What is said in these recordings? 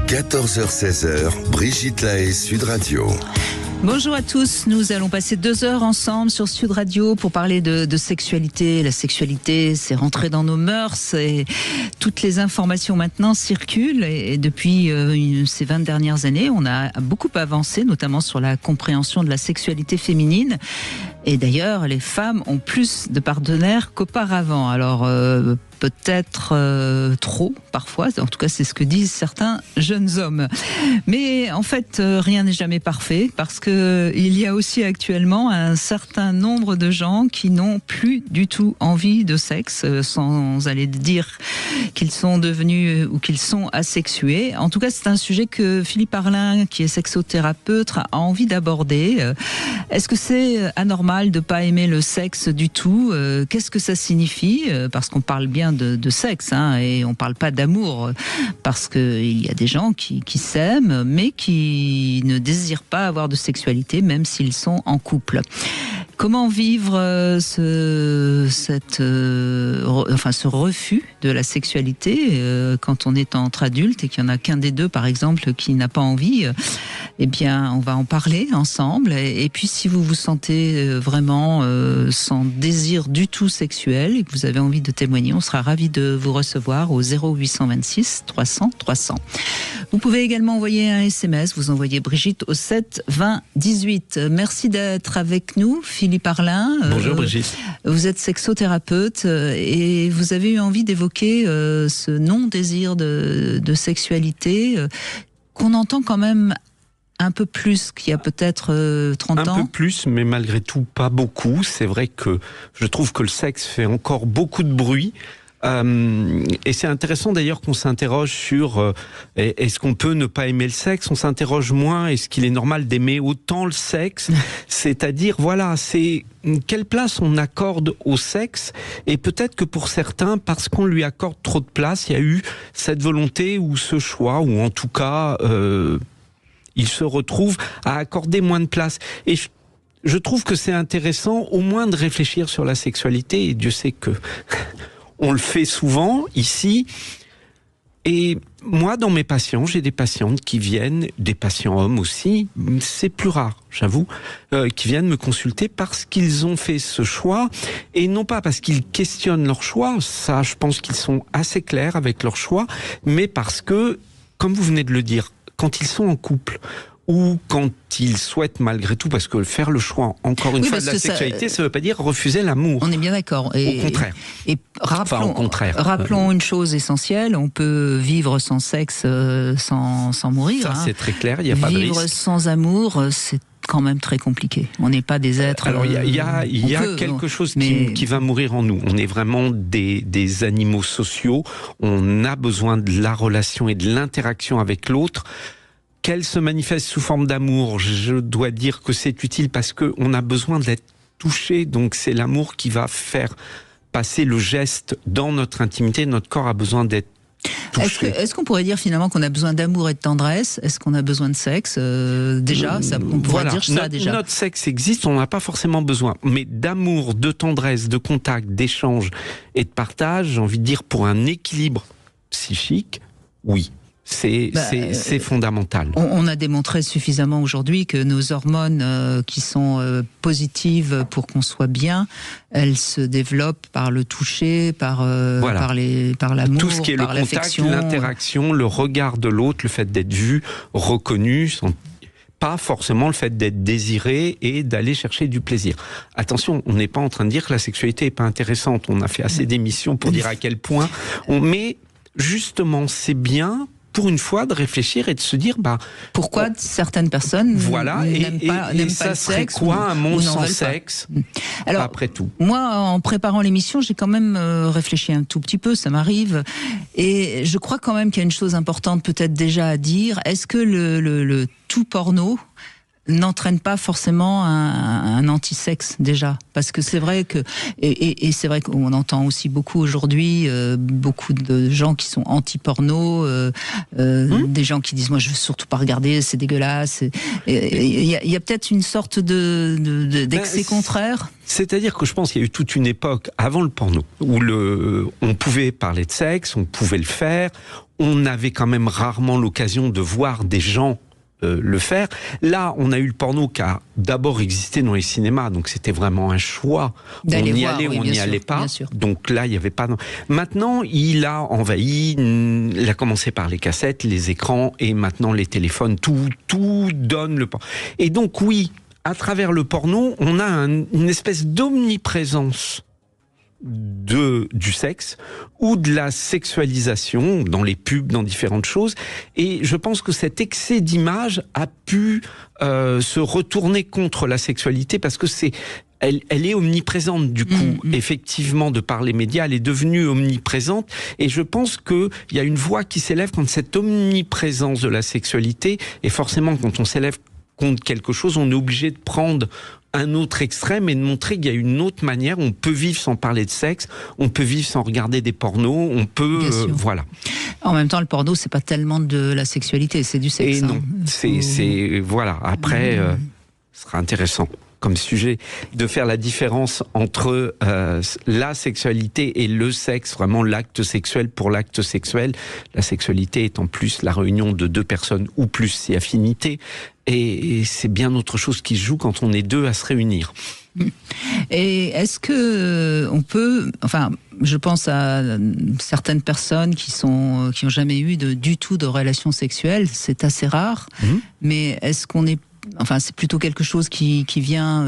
14h-16h, Brigitte Lahaie, Sud Radio. Bonjour à tous, nous allons passer 2 heures ensemble sur Sud Radio pour parler de sexualité. La sexualité, c'est rentré dans nos mœurs et toutes les informations maintenant circulent. Et depuis ces 20 dernières années, on a beaucoup avancé, notamment sur la compréhension de la sexualité féminine. Et d'ailleurs, les femmes ont plus de partenaires qu'auparavant. Alors, peut-être trop parfois, en tout cas c'est ce que disent certains jeunes hommes. Mais en fait, rien n'est jamais parfait parce que il y a aussi actuellement un certain nombre de gens qui n'ont plus du tout envie de sexe, sans aller dire qu'ils sont devenus ou qu'ils sont asexués. En tout cas, c'est un sujet que Philippe Arlin, qui est sexothérapeute, a envie d'aborder. Est-ce que c'est anormal de pas aimer le sexe du tout? Qu'est-ce que ça signifie? Parce qu'on parle bien de sexe, hein, et on parle pas d'amour, parce qu'il y a des gens qui s'aiment, mais qui ne désirent pas avoir de sexualité, même s'ils sont en couple. Comment vivre ce refus de la sexualité quand on est entre adultes et qu'il n'y en a qu'un des deux, par exemple, qui n'a pas envie? Eh bien, on va en parler ensemble. Et puis, si vous vous sentez vraiment sans désir du tout sexuel et que vous avez envie de témoigner, on sera ravis de vous recevoir au 0826 300 300. Vous pouvez également envoyer un SMS. Vous envoyez Brigitte au 7 20 18. Merci d'être avec nous, Philippe Arlin. Bonjour Brigitte. Vous êtes sexothérapeute et vous avez eu envie d'évoquer ce non-désir de sexualité qu'on entend quand même un peu plus qu'il y a peut-être 30 ans. Un peu plus, mais malgré tout pas beaucoup. C'est vrai que je trouve que le sexe fait encore beaucoup de bruit. Et c'est intéressant d'ailleurs qu'on s'interroge sur est-ce qu'on peut ne pas aimer le sexe? On s'interroge moins, est-ce qu'il est normal d'aimer autant le sexe? C'est-à-dire, voilà, c'est quelle place on accorde au sexe? Et peut-être que pour certains, parce qu'on lui accorde trop de place, il y a eu cette volonté ou ce choix, ou en tout cas, ils se retrouvent à accorder moins de place. Et je trouve que c'est intéressant au moins de réfléchir sur la sexualité, et Dieu sait que on le fait souvent ici. Et moi, dans mes patients, j'ai des patientes qui viennent, des patients hommes aussi, c'est plus rare, j'avoue, qui viennent me consulter parce qu'ils ont fait ce choix, et non pas parce qu'ils questionnent leur choix, ça je pense qu'ils sont assez clairs avec leur choix, mais parce que, comme vous venez de le dire, quand ils sont en couple, ou quand ils souhaitent malgré tout, parce que faire le choix, encore une fois, de la sexualité, ça ne veut pas dire refuser l'amour. On est bien d'accord. Au contraire. Et rappelons une chose essentielle, on peut vivre sans sexe sans mourir. Ça, c'est très clair, il n'y a pas de risque. Vivre sans amour, c'est quand même très compliqué. On n'est pas des êtres... Alors, il y a quelque chose qui va mourir en nous. On est vraiment des animaux sociaux. On a besoin de la relation et de l'interaction avec l'autre. Qu'elle se manifeste sous forme d'amour, je dois dire que c'est utile parce qu'on a besoin d'être touché. Donc c'est l'amour qui va faire passer le geste dans notre intimité. Notre corps a besoin d'être touché. Est-ce qu'on pourrait dire finalement qu'on a besoin d'amour et de tendresse? Est-ce qu'on a besoin de sexe? Déjà, on pourrait dire ça déjà. Notre sexe existe, on n'a pas forcément besoin. Mais d'amour, de tendresse, de contact, d'échange et de partage, j'ai envie de dire pour un équilibre psychique, oui. C'est fondamental. On a démontré suffisamment aujourd'hui que nos hormones qui sont positives pour qu'on soit bien, elles se développent par le toucher, par l'amour, tout ce qui est le contact, l'interaction, le regard de l'autre, le fait d'être vu, reconnu, pas forcément le fait d'être désiré et d'aller chercher du plaisir. Attention, on n'est pas en train de dire que la sexualité n'est pas intéressante. On a fait assez d'émissions pour dire à quel point. Mais justement, c'est bien pour une fois de réfléchir et de se dire pourquoi certaines personnes n'aiment pas le sexe, quoi un monde sans sexe? Alors, après tout, moi, en préparant l'émission, j'ai quand même réfléchi un tout petit peu, ça m'arrive, et je crois quand même qu'il y a une chose importante peut-être déjà à dire. Est-ce que le tout porno n'entraîne pas forcément un anti-sexe déjà, parce que c'est vrai que et c'est vrai qu'on entend aussi beaucoup aujourd'hui beaucoup de gens qui sont anti-porno, des gens qui disent moi je veux surtout pas regarder, c'est dégueulasse. Il y a peut-être une sorte d'excès contraire. C'est-à-dire que je pense qu'il y a eu toute une époque avant le porno où on pouvait parler de sexe, on pouvait le faire, on avait quand même rarement l'occasion de voir des gens le faire. Là, on a eu le porno qui a d'abord existé dans les cinémas, donc c'était vraiment un choix. D'aller on y voir, allait, oui, on n'y allait pas. Donc là, il n'y avait pas. Maintenant, il a envahi. Il a commencé par les cassettes, les écrans, et maintenant les téléphones. Tout donne le porno. Et donc oui, à travers le porno, on a une espèce d'omniprésence du sexe ou de la sexualisation dans les pubs, dans différentes choses. Et je pense que cet excès d'image a pu se retourner contre la sexualité parce que elle est omniprésente du coup. Effectivement, de par les médias, elle est devenue omniprésente. Et je pense qu'il y a une voix qui s'élève contre cette omniprésence de la sexualité. Et forcément, quand on s'élève contre quelque chose, on est obligé de prendre un autre extrême et de montrer qu'il y a une autre manière. On peut vivre sans parler de sexe, on peut vivre sans regarder des pornos, on peut... voilà. En même temps, le porno, c'est pas tellement de la sexualité, c'est du sexe. Et non, c'est voilà. Après, ce sera intéressant comme sujet de faire la différence entre la sexualité et le sexe, vraiment l'acte sexuel pour l'acte sexuel. La sexualité est en plus la réunion de deux personnes ou plus, si affinité. Et c'est bien autre chose qui se joue quand on est deux à se réunir. Et est-ce que on peut, enfin, je pense à certaines personnes qui ont jamais eu du tout de relation sexuelle, c'est assez rare. Mais est-ce qu'on est Enfin, c'est plutôt quelque chose qui vient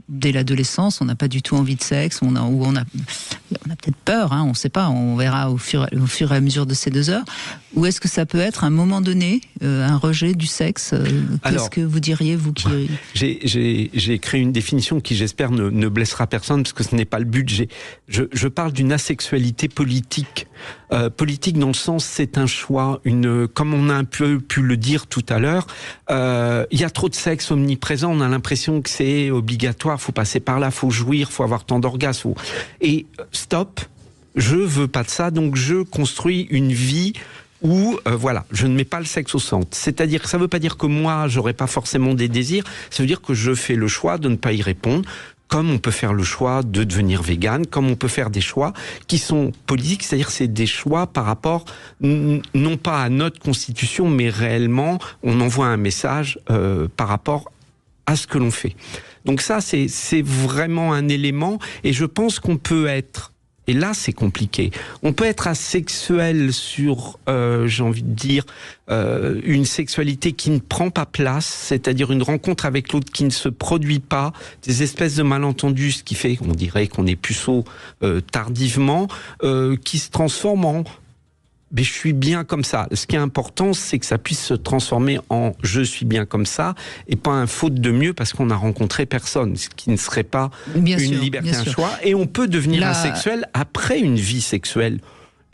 dès l'adolescence. On n'a pas du tout envie de sexe, on a peut-être peur, on ne sait pas, on verra au fur et à mesure de ces 2 heures. Ou est-ce que ça peut être à un moment donné un rejet du sexe? Qu'est-ce que vous diriez, vous qui... J'ai créé une définition qui, j'espère, ne blessera personne, parce que ce n'est pas le but. Je parle d'une asexualité politique. Politique dans le sens, c'est un choix, comme on a un peu pu le dire tout à l'heure, il y a trop de sexe omniprésent, on a l'impression que c'est obligatoire, faut passer par là, faut jouir, faut avoir tant d'orgasmes. Et stop, je veux pas de ça, donc je construis une vie où, voilà, je ne mets pas le sexe au centre. C'est-à-dire, ça veut pas dire que moi, j'aurais pas forcément des désirs, ça veut dire que je fais le choix de ne pas y répondre, comme on peut faire le choix de devenir végane, comme on peut faire des choix qui sont politiques, c'est-à-dire c'est des choix par rapport, non pas à notre constitution, mais réellement, on envoie un message par rapport à ce que l'on fait. Donc ça, c'est vraiment un élément, et je pense qu'on peut être, et là c'est compliqué, on peut être asexuel sur, j'ai envie de dire, une sexualité qui ne prend pas place, c'est-à-dire une rencontre avec l'autre qui ne se produit pas, des espèces de malentendus, ce qui fait qu'on dirait qu'on est puceau tardivement, qui se transforme en mais je suis bien comme ça. Ce qui est important, c'est que ça puisse se transformer en je suis bien comme ça, et pas un faute de mieux parce qu'on a rencontré personne, ce qui ne serait pas une liberté, un choix. Et on peut devenir asexuel après une vie sexuelle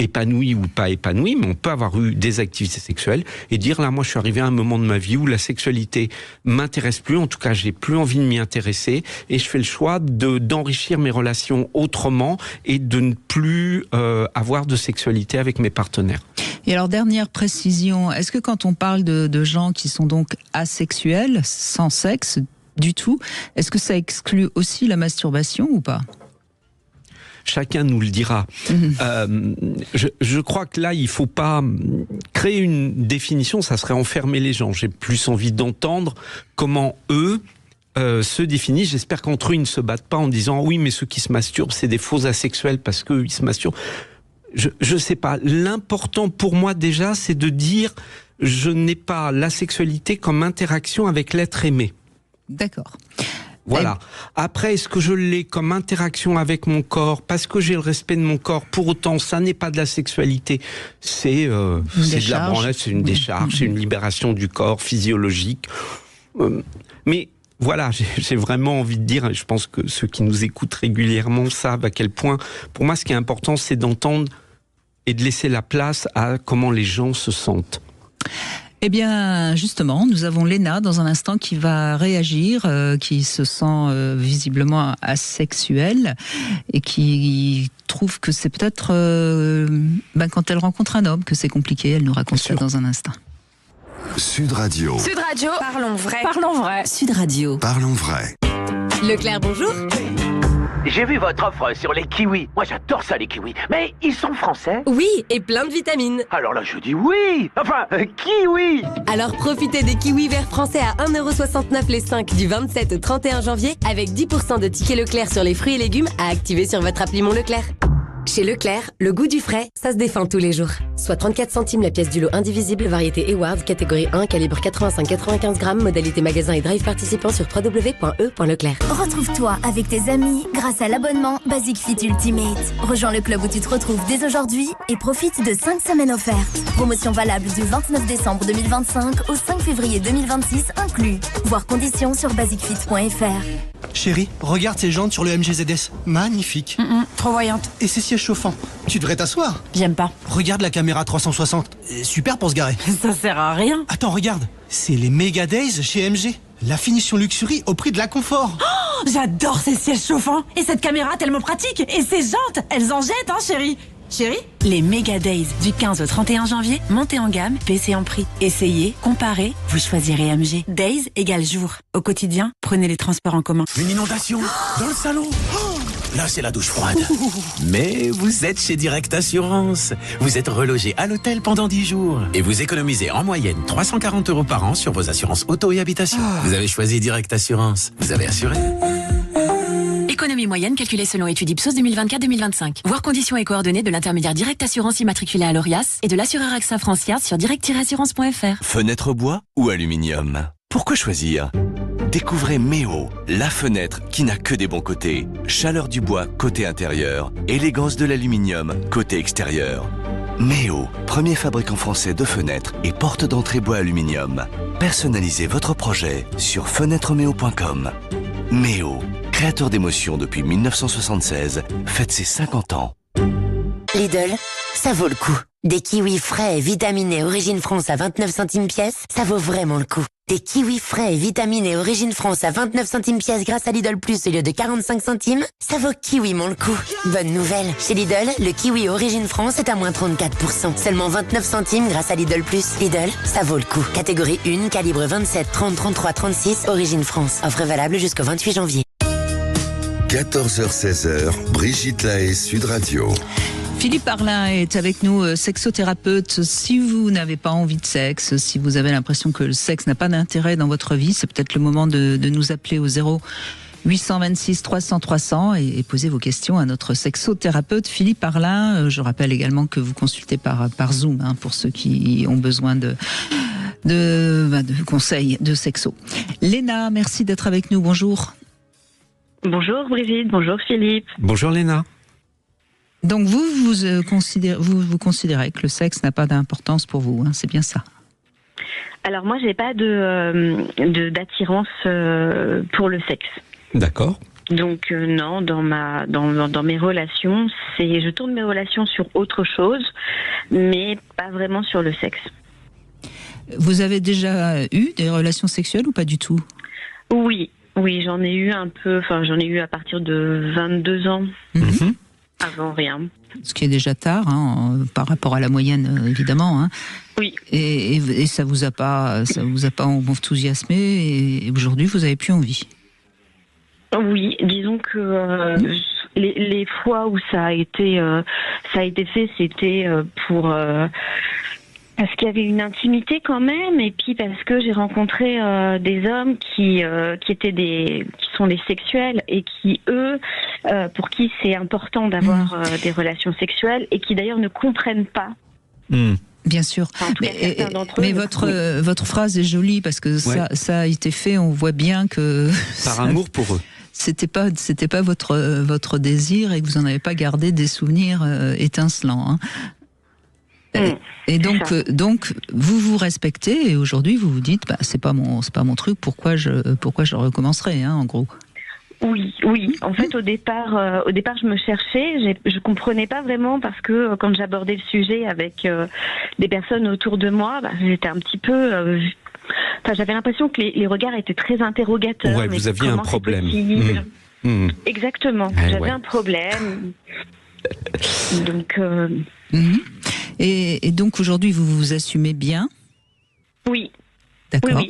épanouie ou pas épanouie, mais on peut avoir eu des activités sexuelles et dire là, moi, je suis arrivé à un moment de ma vie où la sexualité m'intéresse plus, en tout cas, j'ai plus envie de m'y intéresser, et je fais le choix d'enrichir mes relations autrement et de ne plus avoir de sexualité avec mes partenaires. Et alors, dernière précision, est-ce que quand on parle de gens qui sont donc asexuels, sans sexe du tout, est-ce que ça exclut aussi la masturbation ou pas ? Chacun nous le dira. Je crois que là, il faut pas créer une définition, ça serait enfermer les gens. J'ai plus envie d'entendre comment eux se définissent. J'espère qu'entre eux, ils ne se battent pas en disant « oui, mais ceux qui se masturbent, c'est des faux asexuels parce qu'eux, ils se masturbent ». Je sais pas. L'important pour moi, déjà, c'est de dire « je n'ai pas la sexualité comme interaction avec l'être aimé ». D'accord. Voilà. Après, est-ce que je l'ai comme interaction avec mon corps parce que j'ai le respect de mon corps? Pour autant, ça n'est pas de la sexualité. C'est de la branlette, c'est une décharge, c'est une libération du corps physiologique. Mais voilà, j'ai vraiment envie de dire, et je pense que ceux qui nous écoutent régulièrement savent à quel point, pour moi, ce qui est important, c'est d'entendre et de laisser la place à comment les gens se sentent. Eh bien, justement, nous avons Léna dans un instant qui va réagir, qui se sent visiblement asexuelle et qui trouve que c'est peut-être quand elle rencontre un homme que c'est compliqué. Elle nous raconte ça dans un instant. Sud Radio. Sud Radio, parlons vrai. Parlons vrai. Sud Radio. Parlons vrai. Leclerc, bonjour. J'ai vu votre offre sur les kiwis. Moi, j'adore ça, les kiwis. Mais ils sont français? Oui, et plein de vitamines. Alors là, je dis oui. Enfin, kiwi. Alors profitez des kiwis verts français à 1,69€ les 5 du 27 au 31 janvier avec 10% de tickets Leclerc sur les fruits et légumes à activer sur votre appli Mon Leclerc. Chez Leclerc, le goût du frais, ça se défend tous les jours. Soit 34 centimes la pièce du lot indivisible, variété Eward, catégorie 1, calibre 85-95 grammes, modalité magasin et drive participant sur www.e.leclerc. Retrouve-toi avec tes amis grâce à l'abonnement Basic Fit Ultimate. Rejoins le club où tu te retrouves dès aujourd'hui et profite de 5 semaines offertes. Promotion valable du 29 décembre 2025 au 5 février 2026 inclus. Voir conditions sur basicfit.fr. Chérie, regarde ces jantes sur le MG ZS. Magnifique. Trop voyante. Et ces sièges chauffants. Tu devrais t'asseoir. J'aime pas. Regarde la caméra 360. Super pour se garer. Ça sert à rien. Attends, regarde. C'est les Mega Days chez MG. La finition luxury au prix de la confort. Oh, j'adore ces sièges chauffants. Et cette caméra tellement pratique. Et ces jantes, elles en jettent, hein, chérie. Chérie, les Mega Days du 15 au 31 janvier, montez en gamme, baissez en prix. Essayez, comparez, vous choisirez MG. Days égale jour. Au quotidien, prenez les transports en commun. Une inondation dans le salon. Là, c'est la douche froide. Mais vous êtes chez Direct Assurance. Vous êtes relogé à l'hôtel pendant 10 jours. Et vous économisez en moyenne 340 € par an sur vos assurances auto et habitation. Vous avez choisi Direct Assurance. Vous avez assuré. Économie moyenne calculée selon étude Ipsos 2024-2025. Voir conditions et coordonnées de l'intermédiaire Direct Assurance immatriculé à l'ORIAS et de l'assureur AXA France sur direct-assurance.fr. Fenêtre bois ou aluminium? Pourquoi choisir? Découvrez Méo, la fenêtre qui n'a que des bons côtés. Chaleur du bois côté intérieur, élégance de l'aluminium côté extérieur. Méo, premier fabricant français de fenêtres et porte d'entrée bois aluminium. Personnalisez votre projet sur fenêtremeo.com. Méo, créateur d'émotions depuis 1976, fête ses 50 ans. Lidl, ça vaut le coup. Des kiwis frais et vitaminés Origine France à 29 centimes pièce, ça vaut vraiment le coup. Des kiwis frais et vitaminés Origine France à 29 centimes pièce grâce à Lidl Plus au lieu de 45 centimes, ça vaut kiwiment le coup. Bonne nouvelle, chez Lidl, le kiwi Origine France est à moins 34%. Seulement 29 centimes grâce à Lidl Plus. Lidl, ça vaut le coup. Catégorie 1, calibre 27, 30, 33, 36, Origine France. Offre valable jusqu'au 28 janvier. 14h-16h, Brigitte Lahaie, Sud Radio. Philippe Arlin est avec nous, sexothérapeute. Si vous n'avez pas envie de sexe, si vous avez l'impression que le sexe n'a pas d'intérêt dans votre vie, c'est peut-être le moment de nous appeler au 0826 300 300 et poser vos questions à notre sexothérapeute Philippe Arlin. Je rappelle également que vous consultez par Zoom pour ceux qui ont besoin de conseils de sexo. Léna, merci d'être avec nous. Bonjour. Bonjour Brigitte, bonjour Philippe. Bonjour Léna. Donc vous considérez que le sexe n'a pas d'importance pour vous, hein, c'est bien ça? Alors moi j'ai pas d'attirance pour le sexe. D'accord. Donc non, dans mes relations, je tourne mes relations sur autre chose, mais pas vraiment sur le sexe. Vous avez déjà eu des relations sexuelles ou pas du tout? Oui, j'en ai eu j'en ai eu à partir de 22 ans. Mm-hmm. Avant rien. Ce qui est déjà tard, hein, par rapport à la moyenne, évidemment. Hein. Oui. Et ça vous a pas enthousiasmé et aujourd'hui vous avez plus envie. Oui, disons que les fois où ça a été fait, c'était pour parce qu'il y avait une intimité quand même, et puis parce que j'ai rencontré des hommes qui sont des sexuels et qui eux, pour qui c'est important d'avoir des relations sexuelles et qui d'ailleurs ne comprennent pas. Bien sûr, mais votre phrase est jolie parce que ça a été fait. On voit bien que par amour pour eux. C'était pas votre désir et que vous en avez pas gardé des souvenirs étincelants. Hein. Et donc vous respectez et aujourd'hui vous vous dites c'est pas mon truc, pourquoi je recommencerai, hein, en gros. Oui. En fait, au départ, je me cherchais. Je comprenais pas vraiment parce que quand j'abordais le sujet avec des personnes autour de moi, j'étais un petit peu. J'avais l'impression que les regards étaient très interrogateurs. Ouais, vous aviez un problème. Exactement. J'avais un problème. Donc. Et donc aujourd'hui, vous vous assumez bien? Oui. D'accord. Oui.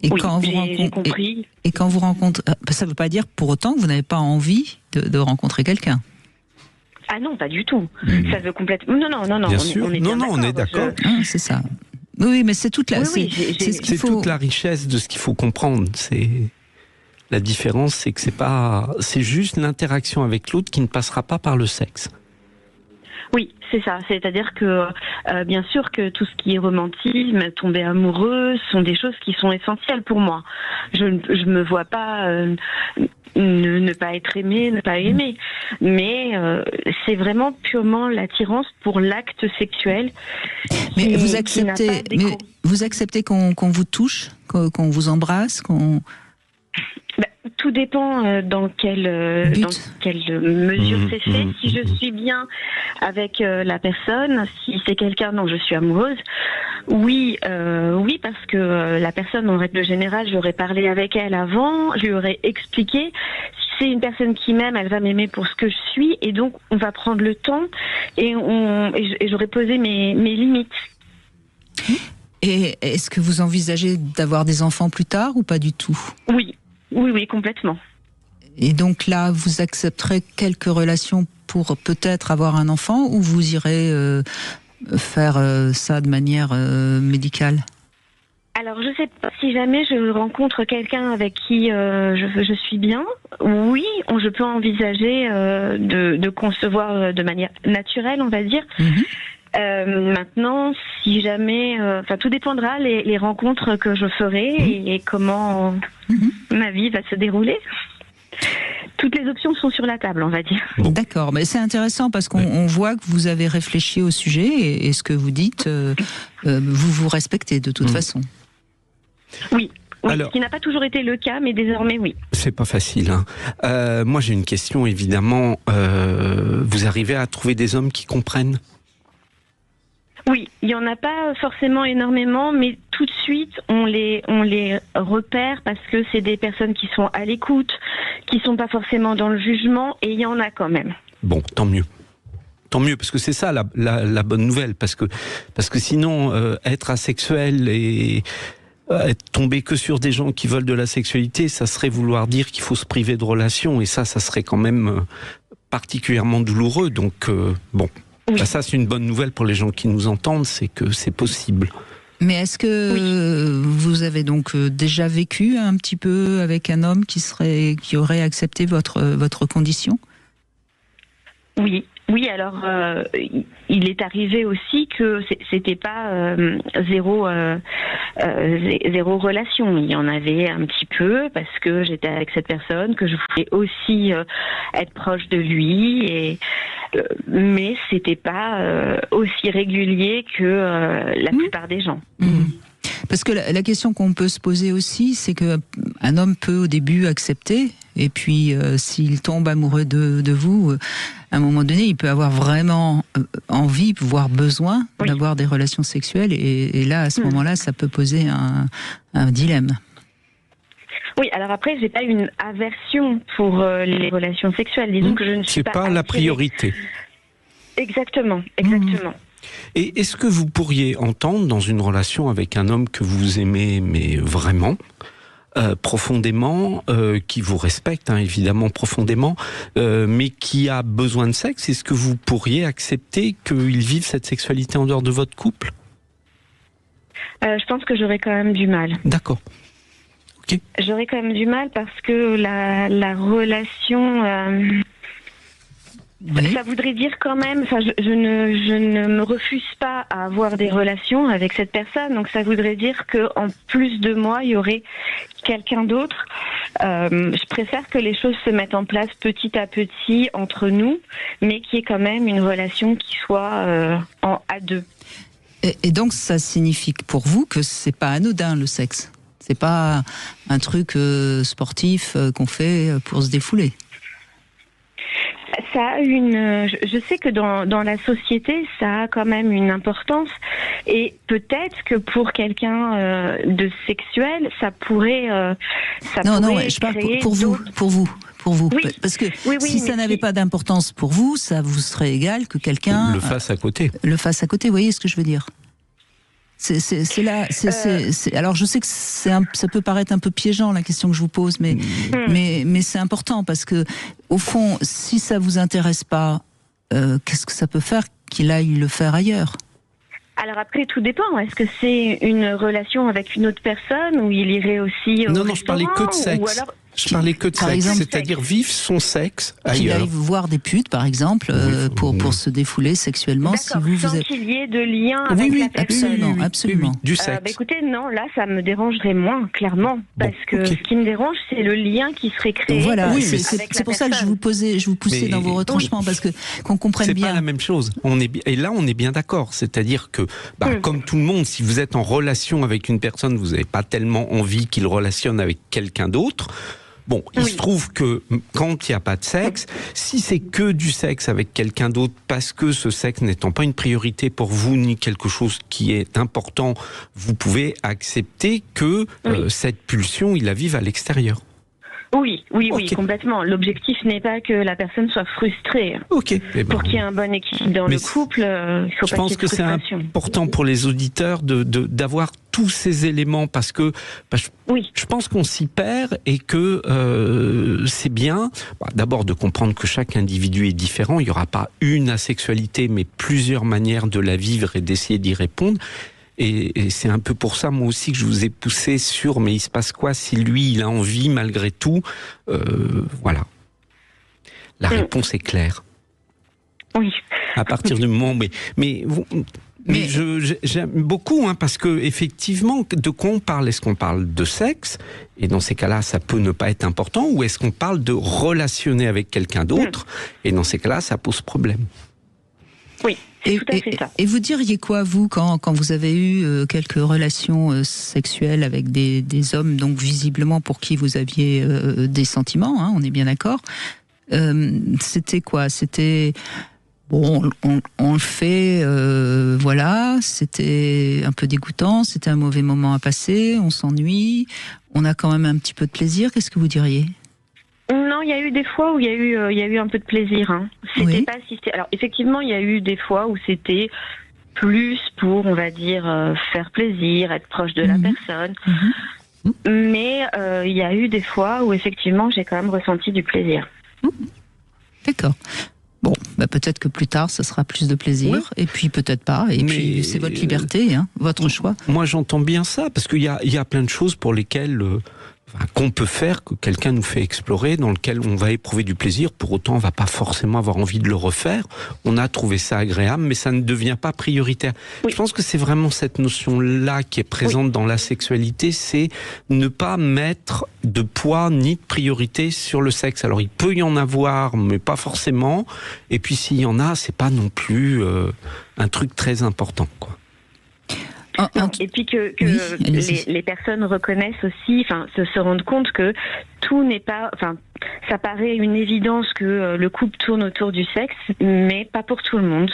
Et oui, quand vous j'ai compris. Et quand vous rencontrez, ça ne veut pas dire pour autant que vous n'avez pas envie de rencontrer quelqu'un. Ah non, pas du tout. Ça veut complètement. Non. Bien sûr. On est d'accord. C'est ça. Oui, mais c'est toute la. Oui, c'est toute la richesse de ce qu'il faut comprendre. C'est la différence, c'est que c'est juste l'interaction avec l'autre qui ne passera pas par le sexe. Oui, c'est ça. C'est-à-dire que, bien sûr que tout ce qui est romantisme, tomber amoureux, sont des choses qui sont essentielles pour moi. Je me vois pas ne pas être aimé, ne pas aimer. Mais c'est vraiment purement l'attirance pour l'acte sexuel. Mais vous acceptez qu'on vous touche, qu'on vous embrasse, tout dépend dans quelle mesure c'est fait. Si je suis bien avec la personne, si c'est quelqu'un dont je suis amoureuse, oui, parce que la personne, en règle générale, j'aurais parlé avec elle avant, je lui aurais expliqué. Si c'est une personne qui m'aime, elle va m'aimer pour ce que je suis, et donc on va prendre le temps et j'aurais posé mes limites. Et est-ce que vous envisagez d'avoir des enfants plus tard ou pas du tout ? Oui, complètement. Et donc là, vous accepterez quelques relations pour peut-être avoir un enfant, ou vous irez faire ça de manière médicale ? Alors, je sais pas, si jamais je rencontre quelqu'un avec qui je suis bien, oui, je peux envisager de concevoir de manière naturelle, on va dire. Maintenant, si jamais, tout dépendra les rencontres que je ferai et comment ma vie va se dérouler. Toutes les options sont sur la table, on va dire. D'accord, mais c'est intéressant parce qu'on voit que vous avez réfléchi au sujet et ce que vous dites, vous respectez de toute façon. Oui. Alors, ce qui n'a pas toujours été le cas, mais désormais oui. C'est pas facile. Moi, j'ai une question, évidemment. Vous arrivez à trouver des hommes qui comprennent ? Oui, il n'y en a pas forcément énormément, mais tout de suite, on les repère parce que c'est des personnes qui sont à l'écoute, qui sont pas forcément dans le jugement, et il y en a quand même. Bon, tant mieux. Tant mieux, parce que c'est ça la bonne nouvelle, parce que sinon, être asexuel et être tombé que sur des gens qui veulent de la sexualité, ça serait vouloir dire qu'il faut se priver de relations, et ça serait quand même particulièrement douloureux, donc bon... Oui. Ça, c'est une bonne nouvelle pour les gens qui nous entendent, c'est que c'est possible. Mais est-ce que vous avez donc déjà vécu un petit peu avec un homme qui aurait accepté votre condition ? Oui, alors il est arrivé aussi que c'était pas zéro relation. Il y en avait un petit peu parce que j'étais avec cette personne, que je voulais aussi être proche de lui, mais c'était pas aussi régulier que la plupart des gens. Parce que la question qu'on peut se poser aussi, c'est que un homme peut au début accepter, et puis s'il tombe amoureux de vous, à un moment donné, il peut avoir vraiment envie, voire besoin d'avoir des relations sexuelles, et là, à ce moment-là, ça peut poser un dilemme. Oui, alors après, j'ai pas une aversion pour les relations sexuelles. Disons que je ne suis pas. C'est pas la priorité. Exactement. Et est-ce que vous pourriez entendre dans une relation avec un homme que vous aimez, mais vraiment, profondément, qui vous respecte, évidemment profondément, mais qui a besoin de sexe, est-ce que vous pourriez accepter qu'il vive cette sexualité en dehors de votre couple ? Je pense que j'aurais quand même du mal. D'accord. Okay. J'aurais quand même du mal parce que la relation... Ça voudrait dire quand même, je ne me refuse pas à avoir des relations avec cette personne, donc ça voudrait dire qu'en plus de moi, il y aurait quelqu'un d'autre. Je préfère que les choses se mettent en place petit à petit entre nous, mais qu'il y ait quand même une relation qui soit à deux. Et donc ça signifie pour vous que c'est pas anodin le sexe, c'est pas un truc sportif qu'on fait pour se défouler. Ça a je sais que dans la société, ça a quand même une importance, et peut-être que pour quelqu'un de sexuel, ça pourrait. Non, je parle pour vous. Oui. Parce que si ça n'avait pas d'importance pour vous, ça vous serait égal que quelqu'un le fasse à côté. Vous voyez ce que je veux dire ? C'est là. Alors je sais que ça peut paraître un peu piégeant la question que je vous pose, mais c'est important parce que au fond, si ça vous intéresse pas, qu'est-ce que ça peut faire qu'il aille le faire ailleurs? Alors après, tout dépend. Est-ce que c'est une relation avec une autre personne ou il irait aussi au Non, je parlais que de sexe. Je parlais que de sexe, c'est-à-dire vivre son sexe ailleurs. Qu'il aille voir des putes, par exemple, pour se défouler sexuellement. D'accord, sans qu'il y ait de lien avec la personne. Absolument. Du sexe. Écoutez, non, là, ça me dérangerait moins, clairement. Parce que ce qui me dérange, c'est le lien qui serait créé. Voilà, c'est pour ça que je vous poussais dans vos retranchements, parce que qu'on comprenne bien. C'est pas la même chose. Et là, on est bien d'accord. C'est-à-dire que, comme tout le monde, si vous êtes en relation avec une personne, vous n'avez pas tellement envie qu'il relationne avec quelqu'un d'autre. Bon, il se trouve que quand il n'y a pas de sexe, si c'est que du sexe avec quelqu'un d'autre, parce que ce sexe n'étant pas une priorité pour vous, ni quelque chose qui est important, vous pouvez accepter que cette pulsion, il la vive à l'extérieur. Oui, complètement. L'objectif n'est pas que la personne soit frustrée. Pour qu'il y ait un bon équilibre dans le couple, il faut pas qu'il y ait de frustration. Je pense que c'est important pour les auditeurs d'avoir tous ces éléments parce que je pense qu'on s'y perd et que c'est bien d'abord de comprendre que chaque individu est différent. Il n'y aura pas une asexualité, mais plusieurs manières de la vivre et d'essayer d'y répondre. Et c'est un peu pour ça, moi aussi, que je vous ai poussé sur mais il se passe quoi si lui, il a envie malgré tout. Voilà. La réponse est claire. Oui. À partir du moment... Mais j'aime beaucoup, parce que effectivement, de quoi on parle? Est-ce qu'on parle de sexe? Et dans ces cas-là, ça peut ne pas être important. Ou est-ce qu'on parle de relationner avec quelqu'un d'autre? Et dans ces cas-là, ça pose problème. Oui. Et vous diriez quoi, vous, quand vous avez eu quelques relations sexuelles avec des hommes, donc visiblement pour qui vous aviez des sentiments, on est bien d'accord. C'était quoi? C'était... Bon, on le fait, voilà, c'était un peu dégoûtant, c'était un mauvais moment à passer, on s'ennuie, on a quand même un petit peu de plaisir, qu'est-ce que vous diriez? Non, il y a eu des fois où il y a eu un peu de plaisir. C'était pas systématique. Alors effectivement, il y a eu des fois où c'était plus pour, on va dire, faire plaisir, être proche de la personne. Mais il y a eu des fois où effectivement, j'ai quand même ressenti du plaisir. D'accord. Bon, peut-être que plus tard, ça sera plus de plaisir, et puis peut-être pas, et puis c'est votre liberté, votre choix. Moi, j'entends bien ça, parce qu'il y a plein de choses pour lesquelles... qu'on peut faire, que quelqu'un nous fait explorer, dans lequel on va éprouver du plaisir. Pour autant, on va pas forcément avoir envie de le refaire. On a trouvé ça agréable, mais ça ne devient pas prioritaire. Je pense que c'est vraiment cette notion-là qui est présente dans la sexualité, c'est ne pas mettre de poids ni de priorité sur le sexe. Alors, il peut y en avoir, mais pas forcément. Et puis, s'il y en a, c'est pas non plus un truc très important, quoi. Et puis que les personnes reconnaissent aussi, se rendent compte que tout n'est pas, ça paraît une évidence que le couple tourne autour du sexe, mais pas pour tout le monde.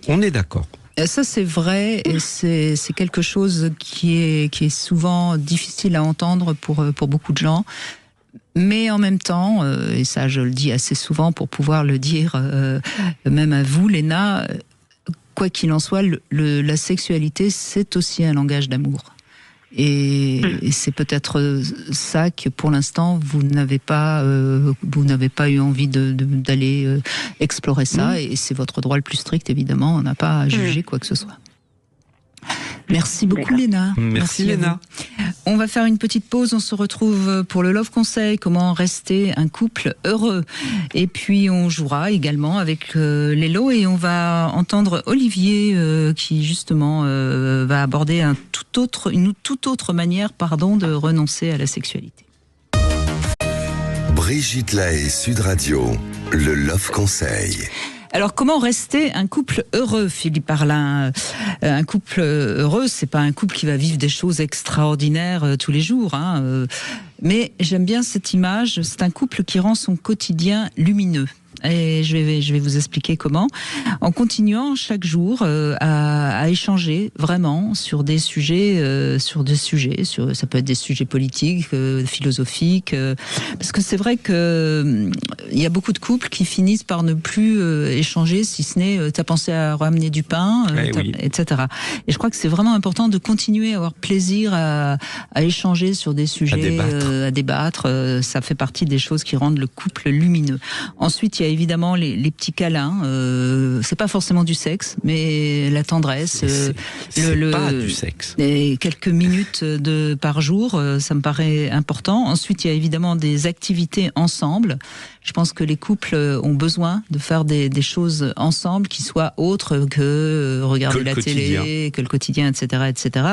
On est d'accord. Ça c'est vrai, et c'est quelque chose qui est souvent difficile à entendre pour beaucoup de gens. Mais en même temps, et ça je le dis assez souvent pour pouvoir le dire même à vous, Léna, quoi qu'il en soit, la sexualité, c'est aussi un langage d'amour. Et c'est peut-être ça que, pour l'instant, vous n'avez pas eu envie d'aller explorer ça. Et c'est votre droit le plus strict, évidemment. On n'a pas à juger quoi que ce soit. Merci beaucoup, Léna. Merci Léna. On va faire une petite pause. On se retrouve pour le Love Conseil. Comment rester un couple heureux. Et puis, on jouera également avec Lélo et on va entendre Olivier qui, justement, va aborder une toute autre manière de renoncer à la sexualité. Brigitte Lahaie, Sud Radio, le Love Conseil. Alors, comment rester un couple heureux, Philippe Arlin? Un couple heureux, c'est pas un couple qui va vivre des choses extraordinaires tous les jours. Mais j'aime bien cette image. C'est un couple qui rend son quotidien lumineux. Et je vais vous expliquer comment. En continuant chaque jour à échanger vraiment sur des sujets, ça peut être des sujets politiques, philosophiques, parce que c'est vrai que il y a beaucoup de couples qui finissent par ne plus échanger, si ce n'est t'as pensé à ramener du pain, etc. Et je crois que c'est vraiment important de continuer à avoir plaisir à échanger sur des sujets, à débattre. Ça fait partie des choses qui rendent le couple lumineux. Ensuite, il y a évidemment les petits câlins. C'est pas forcément du sexe, mais la tendresse. C'est pas du sexe. Et quelques minutes par jour, ça me paraît important. Ensuite, il y a évidemment des activités ensemble. Je pense que les couples ont besoin de faire des choses ensemble qui soient autres que regarder la télé, que le quotidien, etc., etc.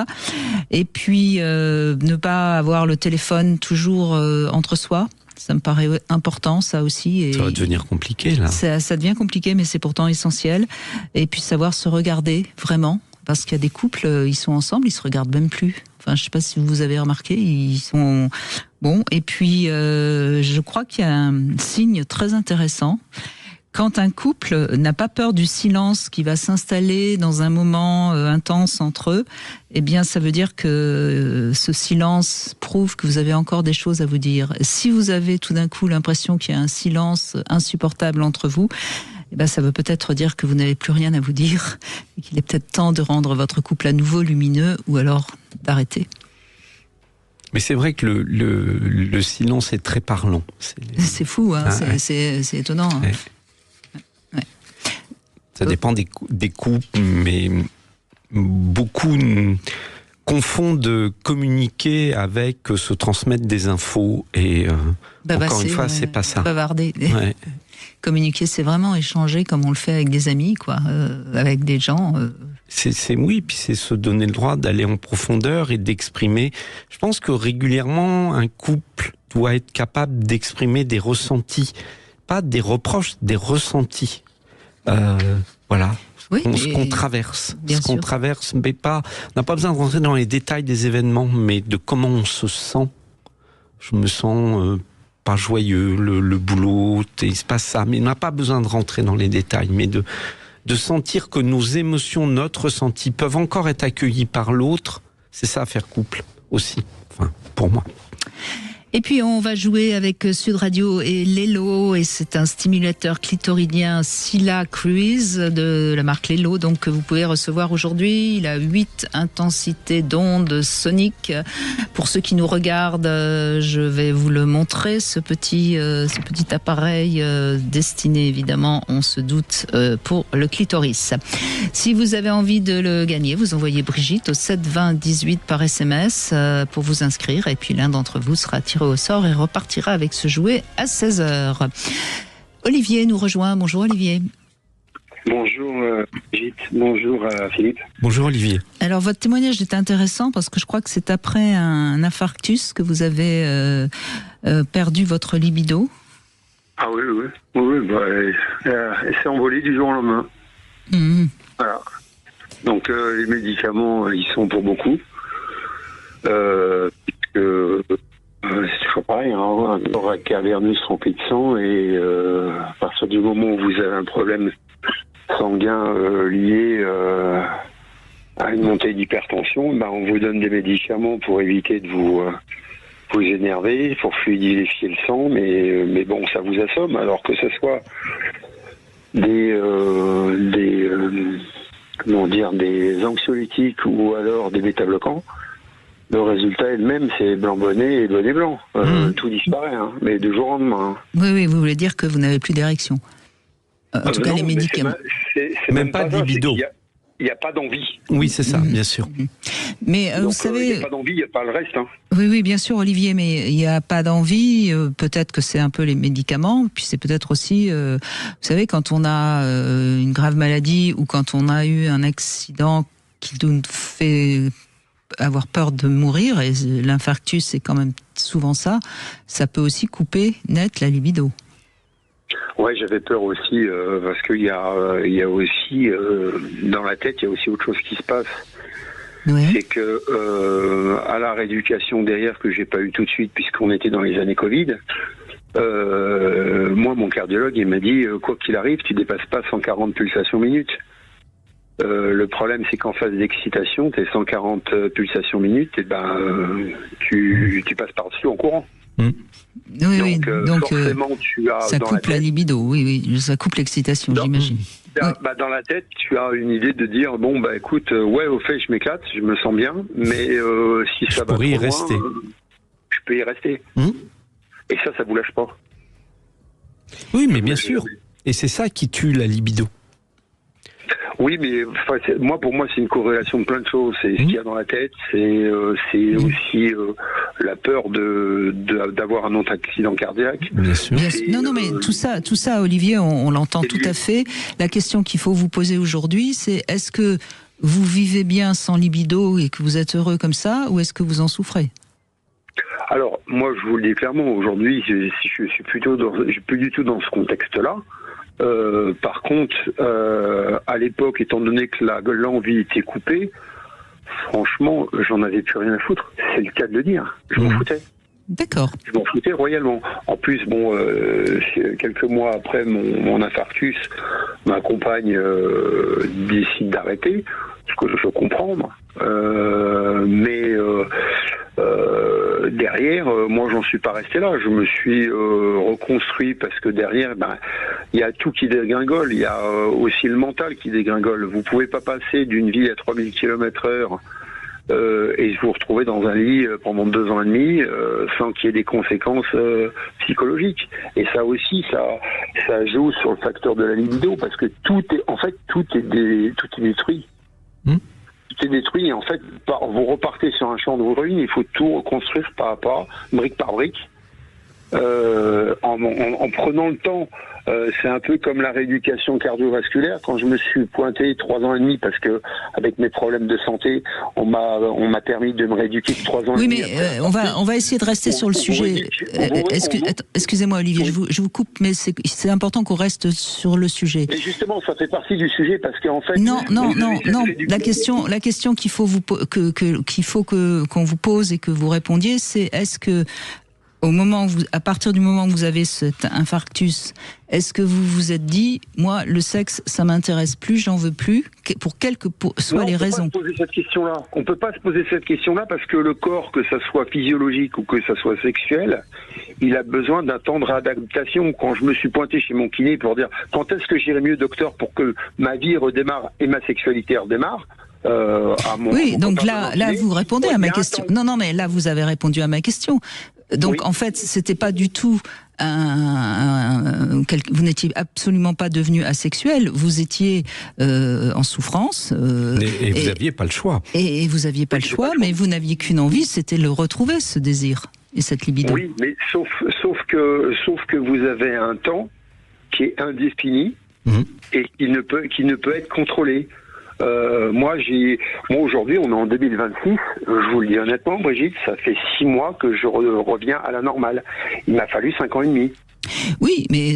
Et puis ne pas avoir le téléphone toujours entre soi. Ça me paraît important, ça aussi. Et ça va devenir compliqué, là. Ça devient compliqué, mais c'est pourtant essentiel. Et puis savoir se regarder, vraiment. Parce qu'il y a des couples, ils sont ensemble, ils se regardent même plus. Enfin, je sais pas si vous avez remarqué, ils sont... Bon, et puis je crois qu'il y a un signe très intéressant. Quand un couple n'a pas peur du silence qui va s'installer dans un moment intense entre eux, eh bien, ça veut dire que ce silence prouve que vous avez encore des choses à vous dire. Si vous avez tout d'un coup l'impression qu'il y a un silence insupportable entre vous, eh ben, ça veut peut-être dire que vous n'avez plus rien à vous dire et qu'il est peut-être temps de rendre votre couple à nouveau lumineux ou alors d'arrêter. Mais c'est vrai que le silence est très parlant. C'est fou, hein, c'est étonnant. Hein. Ouais. Ça dépend des couples, mais beaucoup confondent communiquer avec se transmettre des infos. Et encore une fois, c'est pas ça. Bavarder. Ouais. Communiquer, c'est vraiment échanger comme on le fait avec des amis, quoi, avec des gens. Oui, puis c'est se donner le droit d'aller en profondeur et d'exprimer. Je pense que régulièrement, un couple doit être capable d'exprimer des ressentis, pas des reproches, des ressentis. Voilà. Oui, ce qu'on traverse. Mais pas. On n'a pas besoin de rentrer dans les détails des événements, mais de comment on se sent. Je me sens pas joyeux, le boulot, il se passe ça. Mais on n'a pas besoin de rentrer dans les détails, mais de sentir que nos émotions, notre ressenti peuvent encore être accueillis par l'autre. C'est ça, faire couple aussi. Enfin, pour moi. Et puis on va jouer avec Sud Radio et Lelo, et c'est un stimulateur clitoridien Scylla Cruise de la marque Lelo, donc que vous pouvez recevoir aujourd'hui. Il a 8 intensités d'ondes soniques. Pour ceux qui nous regardent, je vais vous le montrer, ce petit appareil destiné évidemment, on se doute, pour le clitoris. Si vous avez envie de le gagner, vous envoyez Brigitte au 7 20 18 par SMS pour vous inscrire, et puis l'un d'entre vous sera tiré au sort et repartira avec ce jouet à 16h. Olivier nous rejoint. Bonjour Olivier. Bonjour Brigitte, bonjour Philippe. Bonjour Olivier. Alors votre témoignage est intéressant parce que je crois que c'est après un infarctus que vous avez perdu votre libido. Ah oui, elle s'est envolée du jour au lendemain. Mmh. Voilà. Donc les médicaments, ils sont pour beaucoup. C'est toujours pareil, un corps caverneux rempli de sang, et à partir du moment où vous avez un problème sanguin lié à une montée d'hypertension, on vous donne des médicaments pour éviter de vous énerver, pour fluidifier le sang, mais bon, ça vous assomme, alors que ce soit des anxiolytiques ou alors des bêta-bloquants. Le résultat est le même, c'est blanc bonnet et bonnet blanc. Tout disparaît, mais de jour au lendemain. Oui, vous voulez dire que vous n'avez plus d'érection. En tout cas, les médicaments. C'est même pas de libido. Il n'y a pas d'envie. Oui, c'est ça, bien sûr. Mais donc, vous savez... il n'y a pas d'envie, il n'y a pas le reste. Hein. Oui, bien sûr, Olivier, mais il n'y a pas d'envie. Peut-être que c'est un peu les médicaments, puis c'est peut-être aussi... vous savez, quand on a une grave maladie ou quand on a eu un accident qui nous fait avoir peur de mourir, et l'infarctus c'est quand même souvent ça peut aussi couper net la libido. Ouais, j'avais peur aussi parce qu'il y a aussi dans la tête, il y a aussi autre chose qui se passe. Ouais. C'est que à la rééducation derrière, que j'ai pas eu tout de suite puisqu'on était dans les années Covid, Moi, mon cardiologue, il m'a dit, quoi qu'il arrive, tu dépasses pas 140 pulsations minutes. Le problème, c'est qu'en phase d'excitation, tes 140 pulsations minutes, et tu passes par-dessus en courant. Oui, donc forcément, tu as ça coupe la libido, oui, ça coupe l'excitation, j'imagine. Dans la tête, tu as une idée de dire, écoute, au fait, je m'éclate, je me sens bien, mais si ça va trop loin, je peux y rester. Et ça vous lâche pas. Oui, mais bien sûr. Et c'est ça qui tue la libido. Oui, mais pour moi, c'est une corrélation de plein de choses. C'est ce qu'il y a dans la tête, c'est aussi la peur d'avoir un autre accident cardiaque. Bien sûr. Non, mais tout ça, Olivier, on l'entend tout à fait. La question qu'il faut vous poser aujourd'hui, c'est est-ce que vous vivez bien sans libido et que vous êtes heureux comme ça, ou est-ce que vous en souffrez ? Alors, moi, je vous le dis clairement, aujourd'hui, je suis plus du tout dans ce contexte-là. Par contre, à l'époque, étant donné que l'envie était coupée, franchement, j'en avais plus rien à foutre. C'est le cas de le dire. Je m'en foutais. D'accord. Je m'en foutais royalement. En plus, quelques mois après mon infarctus, ma compagne décide d'arrêter, ce que je comprends. Derrière, moi, j'en suis pas resté là. Je me suis reconstruit parce que derrière, il y a tout qui dégringole. Il y a aussi le mental qui dégringole. Vous pouvez pas passer d'une vie à 3000 km/h et vous retrouver dans un lit pendant 2 ans et demi sans qu'il y ait des conséquences psychologiques. Et ça aussi, ça joue sur le facteur de la libido parce que tout est détruit. Tout est détruit et en fait, vous repartez sur un champ de ruines. Il faut tout reconstruire pas à pas, brique par brique, en prenant le temps. C'est un peu comme la rééducation cardiovasculaire. Quand je me suis pointé 3 ans et demi, parce que avec mes problèmes de santé, on m'a permis de me rééduquer 3 ans et demi. Oui, mais on va essayer de rester sur le sujet. Excusez-moi, Olivier, je vous coupe, mais c'est important qu'on reste sur le sujet. Mais justement, ça fait partie du sujet parce qu'en fait. Non. La question qu'il faut qu'on vous pose et que vous répondiez, c'est est-ce que à partir du moment où vous avez cet infarctus, est-ce que vous vous êtes dit, moi, le sexe, ça m'intéresse plus, j'en veux plus, pour quelles que soient les raisons? On ne peut pas se poser cette question-là parce que le corps, que ça soit physiologique ou que ça soit sexuel, il a besoin d'un temps de réadaptation. Quand je me suis pointé chez mon kiné pour dire, quand est-ce que j'irai mieux, docteur, pour que ma vie redémarre et ma sexualité redémarre, donc là, vous répondez à ma question. Non, mais là, vous avez répondu à ma question. Donc, en fait, c'était pas du tout vous n'étiez absolument pas devenu asexuel. Vous étiez en souffrance. Et vous n'aviez pas le choix. Et vous n'aviez pas le choix, mais vous n'aviez qu'une envie, c'était le retrouver, ce désir et cette libido. Oui, mais sauf que vous avez un temps qui est indéfini et qui ne peut être contrôlé. Moi aujourd'hui, on est en 2026. Je vous le dis honnêtement, Brigitte, ça fait 6 mois que je reviens à la normale. Il m'a fallu 5 ans et demi. Oui, mais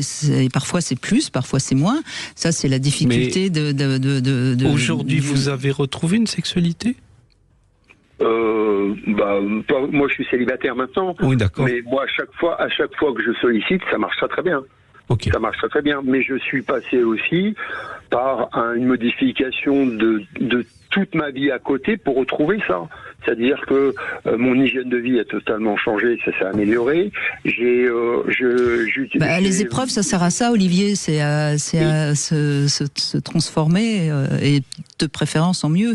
parfois c'est plus, parfois c'est moins. Ça, c'est la difficulté de... Aujourd'hui, vous avez retrouvé une sexualité ? Moi, je suis célibataire maintenant. Oui, d'accord. Mais moi, à chaque fois que je sollicite, ça marche très bien. Okay. Ça marche très bien, mais je suis passé aussi par une modification de toute ma vie à côté pour retrouver ça. C'est-à-dire que mon hygiène de vie a totalement changé, ça s'est amélioré. Les épreuves, ça sert à ça, Olivier, c'est à se transformer et de préférence en mieux.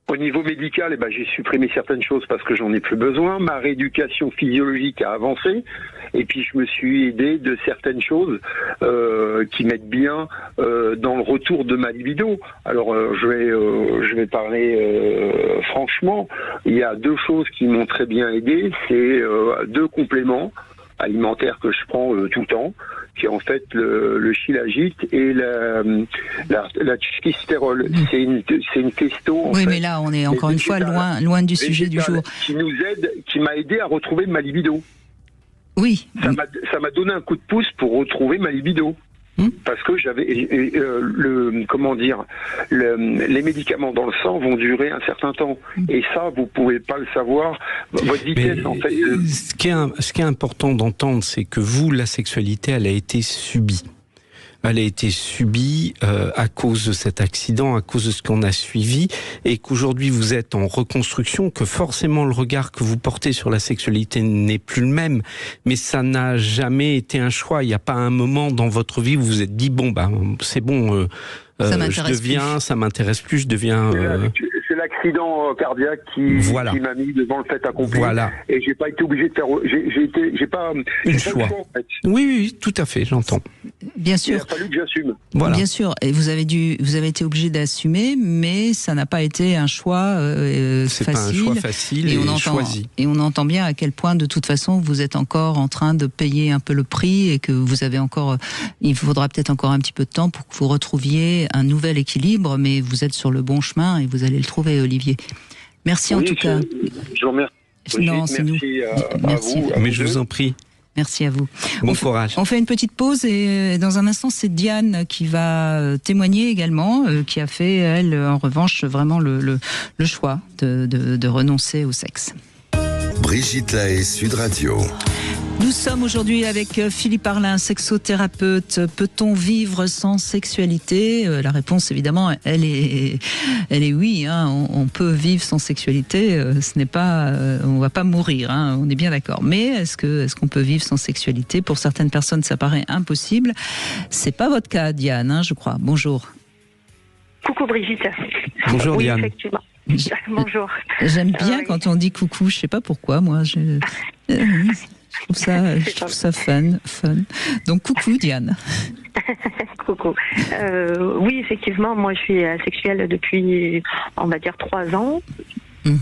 Au niveau médical, j'ai supprimé certaines choses parce que j'en ai plus besoin. Ma rééducation physiologique a avancé. Et puis, je me suis aidé de certaines choses qui m'aident bien dans le retour de ma libido. Alors, je vais parler franchement. Il y a 2 choses qui m'ont très bien aidé. C'est 2 compléments alimentaires que je prends tout le temps, qui est en fait le shilajit et la chiquistérol. C'est une testo. Mais là, on est encore une fois loin du sujet du jour. Qui m'a aidé à retrouver ma libido. Oui. Ça m'a donné un coup de pouce pour retrouver ma libido. Parce que j'avais les médicaments dans le sang vont durer un certain temps, et ça vous pouvez pas le savoir. Votre vitesse, en fait. Ce qui est important d'entendre, c'est que vous, la sexualité, elle a été subie. Elle a été subie à cause de cet accident, à cause de ce qu'on a suivi, et qu'aujourd'hui vous êtes en reconstruction, que forcément le regard que vous portez sur la sexualité n'est plus le même, mais ça n'a jamais été un choix. Il n'y a pas un moment dans votre vie où vous vous êtes dit c'est bon, ça m'intéresse plus, je deviens. C'est l'accident cardiaque qui m'a mis devant le fait accompli. Voilà. Et j'ai pas été obligé de faire. J'ai pas le choix. En fait. Oui, tout à fait, j'entends. Bien sûr. Il a fallu que j'assume. Voilà. Bien sûr. Et vous avez été obligé d'assumer, mais ça n'a pas été un choix facile. C'est pas un choix facile et choisi. Et on entend bien à quel point, de toute façon, vous êtes encore en train de payer un peu le prix et que vous avez encore. Il faudra peut-être encore un petit peu de temps pour que vous retrouviez un nouvel équilibre, mais vous êtes sur le bon chemin et vous allez le trouver, Olivier. Merci en tout cas. Je vous remercie. Non, c'est nous. Merci. À vous. Mais je vous en prie. Merci à vous. Bon courage. On fait une petite pause et dans un instant, c'est Diane qui va témoigner également, qui a fait, elle, en revanche, vraiment le choix de renoncer au sexe. Brigitte Lahaie, Sud Radio. Nous sommes aujourd'hui avec Philippe Arlin, sexothérapeute. Peut-on vivre sans sexualité ? La réponse, évidemment, elle est oui. On peut vivre sans sexualité. Ce n'est pas, on va pas mourir. On est bien d'accord. Mais est-ce qu'on peut vivre sans sexualité ? Pour certaines personnes, ça paraît impossible. C'est pas votre cas, Diane, je crois. Bonjour. Coucou Brigitte. Bonjour Diane. Effectivement. Bonjour. J'aime bien quand on dit coucou. Je sais pas pourquoi, moi. Je trouve ça fun. Donc coucou Diane. Coucou. Oui, effectivement, moi je suis asexuelle depuis, on va dire, 3 ans. Je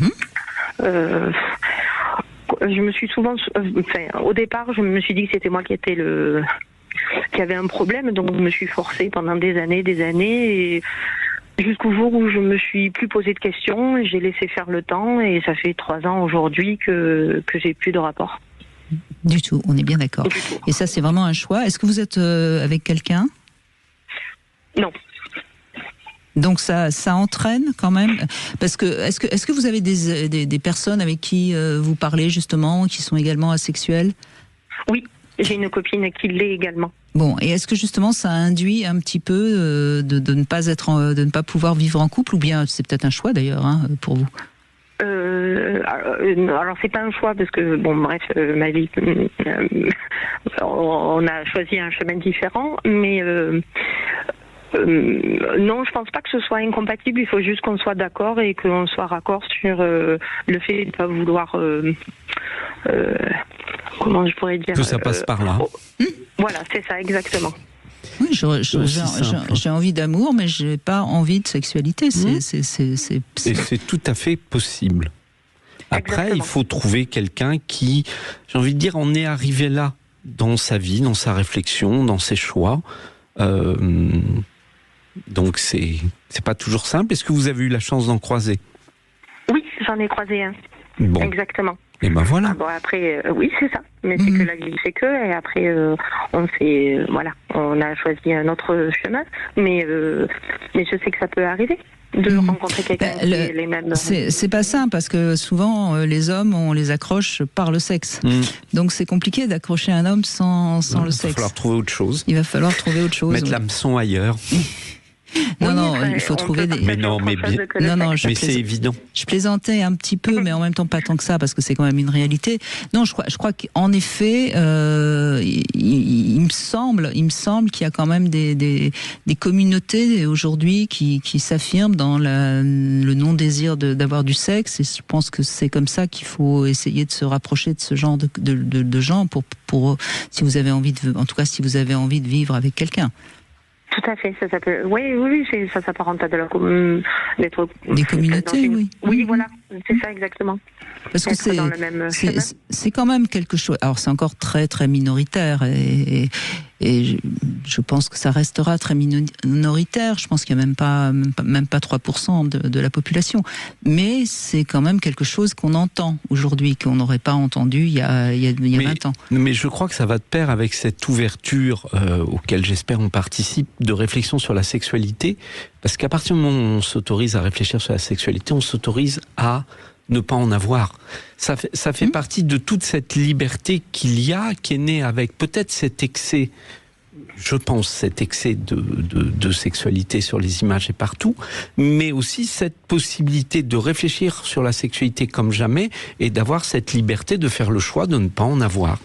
me suis souvent, au départ, je me suis dit que c'était moi qui avait un problème, donc je me suis forcée pendant des années, et jusqu'au jour où je me suis plus posé de questions, j'ai laissé faire le temps, et ça fait 3 ans aujourd'hui que j'ai plus de rapport. Du tout, on est bien d'accord. Et ça, c'est vraiment un choix. Est-ce que vous êtes avec quelqu'un ? Non. Donc ça entraîne quand même, parce que est-ce que vous avez des personnes avec qui vous parlez justement, qui sont également asexuelles ? Oui, j'ai une copine qui l'est également. Bon, et est-ce que justement ça induit un petit peu de ne pas pouvoir vivre en couple, ou bien c'est peut-être un choix d'ailleurs pour vous ? Alors c'est pas un choix parce que ma vie, on a choisi un chemin différent, mais non, je pense pas que ce soit incompatible. Il faut juste qu'on soit d'accord et qu'on soit raccord sur le fait de pas vouloir. Comment je pourrais dire ? Que ça passe par là. Voilà, c'est ça exactement. Oui, j'ai envie d'amour, mais j'ai pas envie de sexualité. Et c'est tout à fait possible. Après, exactement. Il faut trouver quelqu'un qui, j'ai envie de dire, en est arrivé là dans sa vie, dans sa réflexion, dans ses choix. Donc c'est pas toujours simple. Est-ce que vous avez eu la chance d'en croiser ? Oui, j'en ai croisé un. Bon. Exactement. Et ben voilà. Après, oui, c'est ça. Mais c'est que la vie fait que, et après, on a choisi un autre chemin. Mais je sais que ça peut arriver de rencontrer quelqu'un qui est les mêmes. C'est pas simple, parce que souvent les hommes, on les accroche par le sexe. Donc c'est compliqué d'accrocher un homme sans le sexe. Il va falloir trouver autre chose. Il va falloir trouver autre chose. Mettre l'hameçon ailleurs. Non, il faut trouver des. Mais mais c'est évident. Je plaisantais un petit peu, mais en même temps pas tant que ça, parce que c'est quand même une réalité. Non, je crois qu'en effet, il me semble qu'il y a quand même des communautés aujourd'hui qui s'affirment dans le non-désir d'avoir du sexe, et je pense que c'est comme ça qu'il faut essayer de se rapprocher de ce genre de gens pour si vous avez envie si vous avez envie de vivre avec quelqu'un. Tout à fait, ça peut. Oui, ça s'apparente à de la des communautés, oui. Oui, voilà, c'est ça exactement. Parce que c'est quand même quelque chose. Alors c'est encore très très minoritaire et je pense que ça restera très minoritaire. Je pense qu'il n'y a même pas 3% de la population. Mais c'est quand même quelque chose qu'on entend aujourd'hui, qu'on n'aurait pas entendu il y a 20 ans. Mais je crois que ça va de pair avec cette ouverture auquel j'espère on participe, de réflexion sur la sexualité. Parce qu'à partir du moment où on s'autorise à réfléchir sur la sexualité, on s'autorise à ne pas en avoir. Ça fait partie de toute cette liberté qu'il y a, qui est née avec peut-être cet excès, je pense, cet excès de sexualité sur les images et partout, mais aussi cette possibilité de réfléchir sur la sexualité comme jamais et d'avoir cette liberté de faire le choix de ne pas en avoir.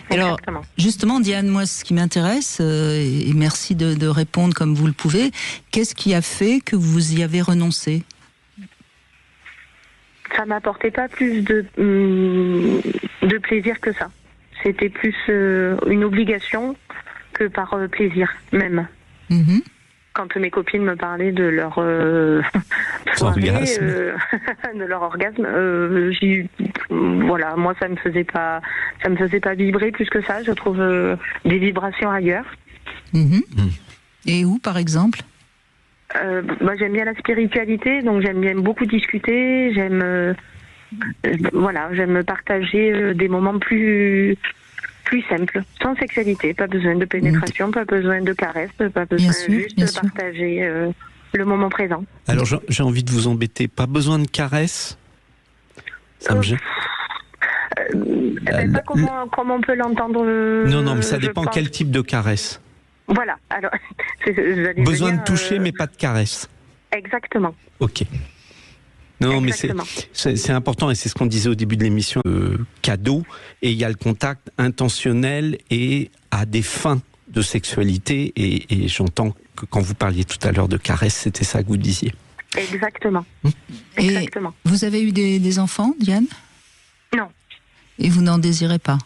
Alors, justement, Diane, moi, ce qui m'intéresse, et merci de répondre comme vous le pouvez, qu'est-ce qui a fait que vous y avez renoncé ? Ça m'apportait pas plus de plaisir que ça. C'était plus une obligation que par plaisir même. Mm-hmm. Quand mes copines me parlaient de leur soirée, de leur orgasme, voilà, moi ça me faisait pas vibrer plus que ça. Je trouve des vibrations ailleurs. Mm-hmm. Et où, par exemple ? J'aime bien la spiritualité, donc j'aime bien beaucoup discuter. J'aime partager des moments plus simples, sans sexualité. Pas besoin de pénétration, pas besoin de caresses, pas besoin de partager le moment présent. Alors j'ai envie de vous embêter. Pas besoin de caresses. Ça me gêne. Pas comment on peut l'entendre. Non, mais ça dépend quel type de caresse. Voilà, alors... Besoin de toucher, mais pas de caresse. Exactement. Ok. Non, exactement. Mais c'est important, et c'est ce qu'on disait au début de l'émission, cadeau, et il y a le contact intentionnel et à des fins de sexualité, et j'entends que quand vous parliez tout à l'heure de caresse, c'était ça que vous disiez. Exactement. Exactement. Et vous avez eu des enfants, Diane ? Non. Et vous n'en désirez pas ?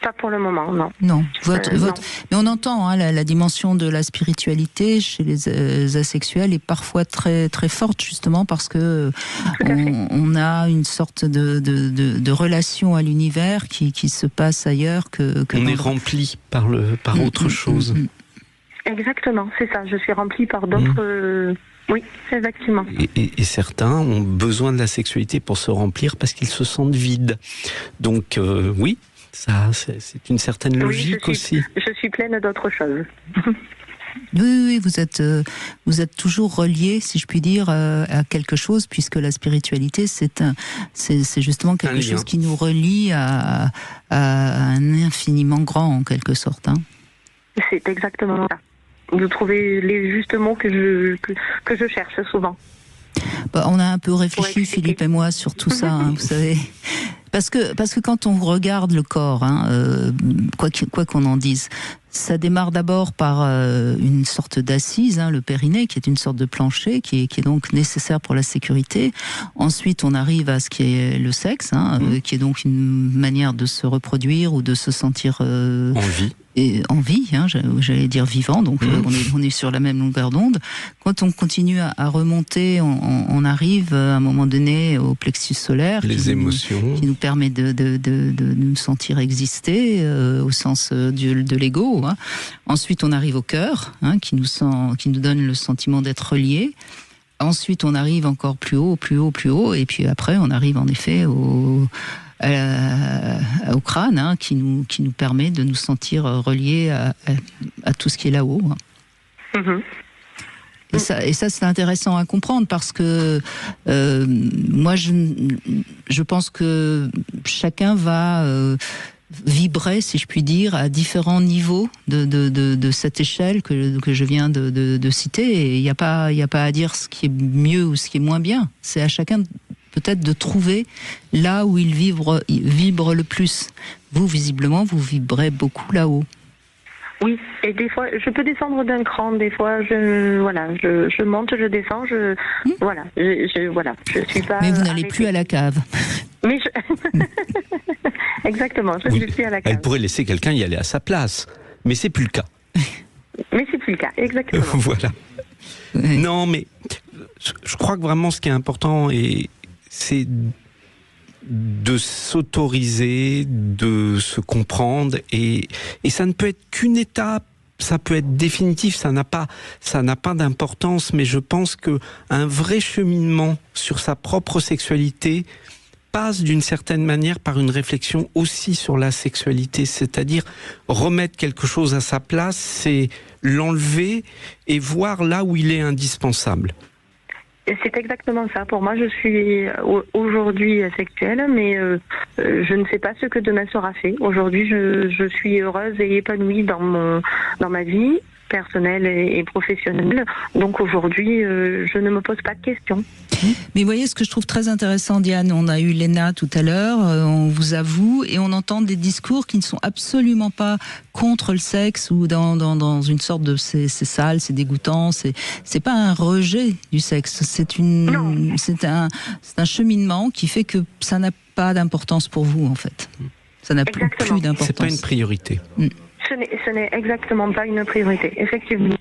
Pas pour le moment, non. Non. Mais on entend la dimension de la spiritualité chez les asexuels est parfois très très forte, justement parce que on a une sorte de relation à l'univers qui se passe ailleurs que on est rempli par autre chose. Exactement, c'est ça. Je suis rempli par d'autres. Oui, effectivement. Et certains ont besoin de la sexualité pour se remplir parce qu'ils se sentent vides. Donc oui. Ça, c'est une certaine logique aussi. Je suis pleine d'autres choses. Oui, vous êtes toujours relié, si je puis dire, à quelque chose, puisque la spiritualité, c'est justement quelque chose qui nous relie à un infiniment grand, en quelque sorte. Hein. C'est exactement ça. Vous trouvez les justes mots que je cherche souvent. On a un peu réfléchi, Philippe et moi, sur tout ça, vous savez. Parce que quand on regarde le corps, quoi qu'on en dise, ça démarre d'abord par une sorte d'assise, le périnée, qui est une sorte de plancher, qui est donc nécessaire pour la sécurité. Ensuite, on arrive à ce qui est le sexe, qui est donc une manière de se reproduire ou de se sentir en vie, j'allais dire vivant, donc on est sur la même longueur d'onde. Quand on continue à remonter, on arrive à un moment donné au plexus solaire, qui nous permet de nous sentir exister au sens de l'ego. Ensuite, on arrive au cœur, qui nous donne le sentiment d'être relié. Ensuite, on arrive encore plus haut, et puis après, on arrive en effet au crâne, qui nous permet de nous sentir reliés à tout ce qui est là-haut. Et ça, c'est intéressant à comprendre parce que moi, je pense que chacun va vibrer, si je puis dire, à différents niveaux de cette échelle que je viens de citer. Et il n'y a pas à dire ce qui est mieux ou ce qui est moins bien. C'est à chacun peut-être de trouver là où il vibre le plus. Vous, visiblement, vous vibrez beaucoup là-haut. Oui, et des fois, je peux descendre d'un cran. Des fois, je monte, je descends, je suis pas. Mais vous n'allez plus à la cave. Mais exactement, je suis plus à la cave. Elle pourrait laisser quelqu'un y aller à sa place, mais c'est plus le cas. Mais c'est plus le cas, exactement. Voilà. Oui. Non, mais je crois que vraiment ce qui est important, c'est de s'autoriser, de se comprendre, et ça ne peut être qu'une étape. Ça peut être définitif, ça n'a pas d'importance, mais je pense que un vrai cheminement sur sa propre sexualité passe d'une certaine manière par une réflexion aussi sur la sexualité, c'est-à-dire remettre quelque chose à sa place, c'est l'enlever et voir là où il est indispensable. C'est exactement ça. Pour moi, je suis aujourd'hui asexuelle, mais je ne sais pas ce que demain sera fait. Aujourd'hui, je suis heureuse et épanouie dans ma vie personnelle et professionnelle. Donc aujourd'hui, je ne me pose pas de questions. Mais vous voyez, ce que je trouve très intéressant, Diane, on a eu Léna tout à l'heure, on vous avoue, et on entend des discours qui ne sont absolument pas contre le sexe ou dans une sorte de c'est sale, c'est dégoûtant, c'est pas un rejet du sexe, c'est un cheminement qui fait que ça n'a pas d'importance pour vous, en fait. Ça n'a plus d'importance. C'est pas une priorité. Ce n'est exactement pas une priorité, effectivement.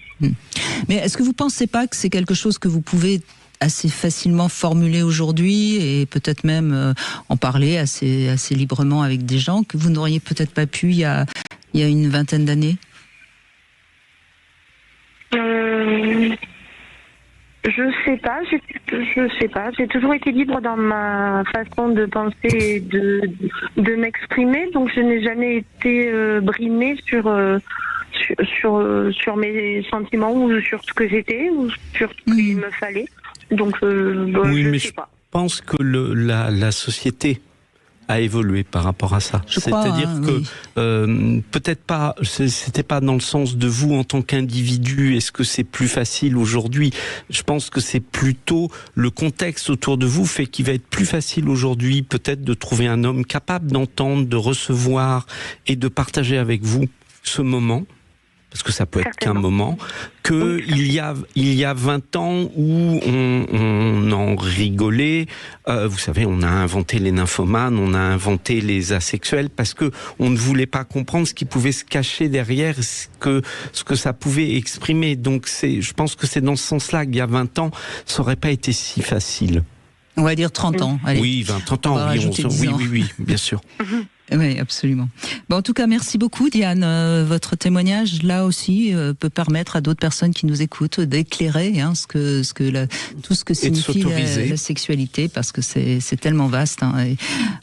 Mais est-ce que vous pensez pas que c'est quelque chose que vous pouvez assez facilement formuler aujourd'hui et peut-être même en parler assez librement avec des gens que vous n'auriez peut-être pas pu il y a une vingtaine d'années? Je sais pas. J'ai toujours été libre dans ma façon de penser et de m'exprimer, donc je n'ai jamais été brimée sur mes sentiments ou sur ce que j'étais ou sur ce qu'il me fallait. Donc oui, je mais sais pas. Je pense que la société a évolué par rapport à ça. C'est-à-dire que peut-être pas, c'était pas dans le sens de vous en tant qu'individu. Est-ce que c'est plus facile aujourd'hui? Je pense que c'est plutôt le contexte autour de vous fait qu'il va être plus facile aujourd'hui, peut-être, de trouver un homme capable d'entendre, de recevoir et de partager avec vous ce moment. Parce que ça peut être qu'un moment, il y a 20 ans où on en rigolait. Vous savez, on a inventé les nymphomanes, on a inventé les asexuels parce que on ne voulait pas comprendre ce qui pouvait se cacher derrière, ce que ça pouvait exprimer. Donc je pense que c'est dans ce sens-là qu'il y a 20 ans, ça n'aurait pas été si facile. On va dire 30 ans. Allez. Oui, 30 ans, oui, bien sûr. Oui, absolument. Bon, en tout cas, merci beaucoup, Diane. Votre témoignage, là aussi, peut permettre à d'autres personnes qui nous écoutent d'éclairer tout ce que signifie la sexualité, parce que c'est tellement vaste, et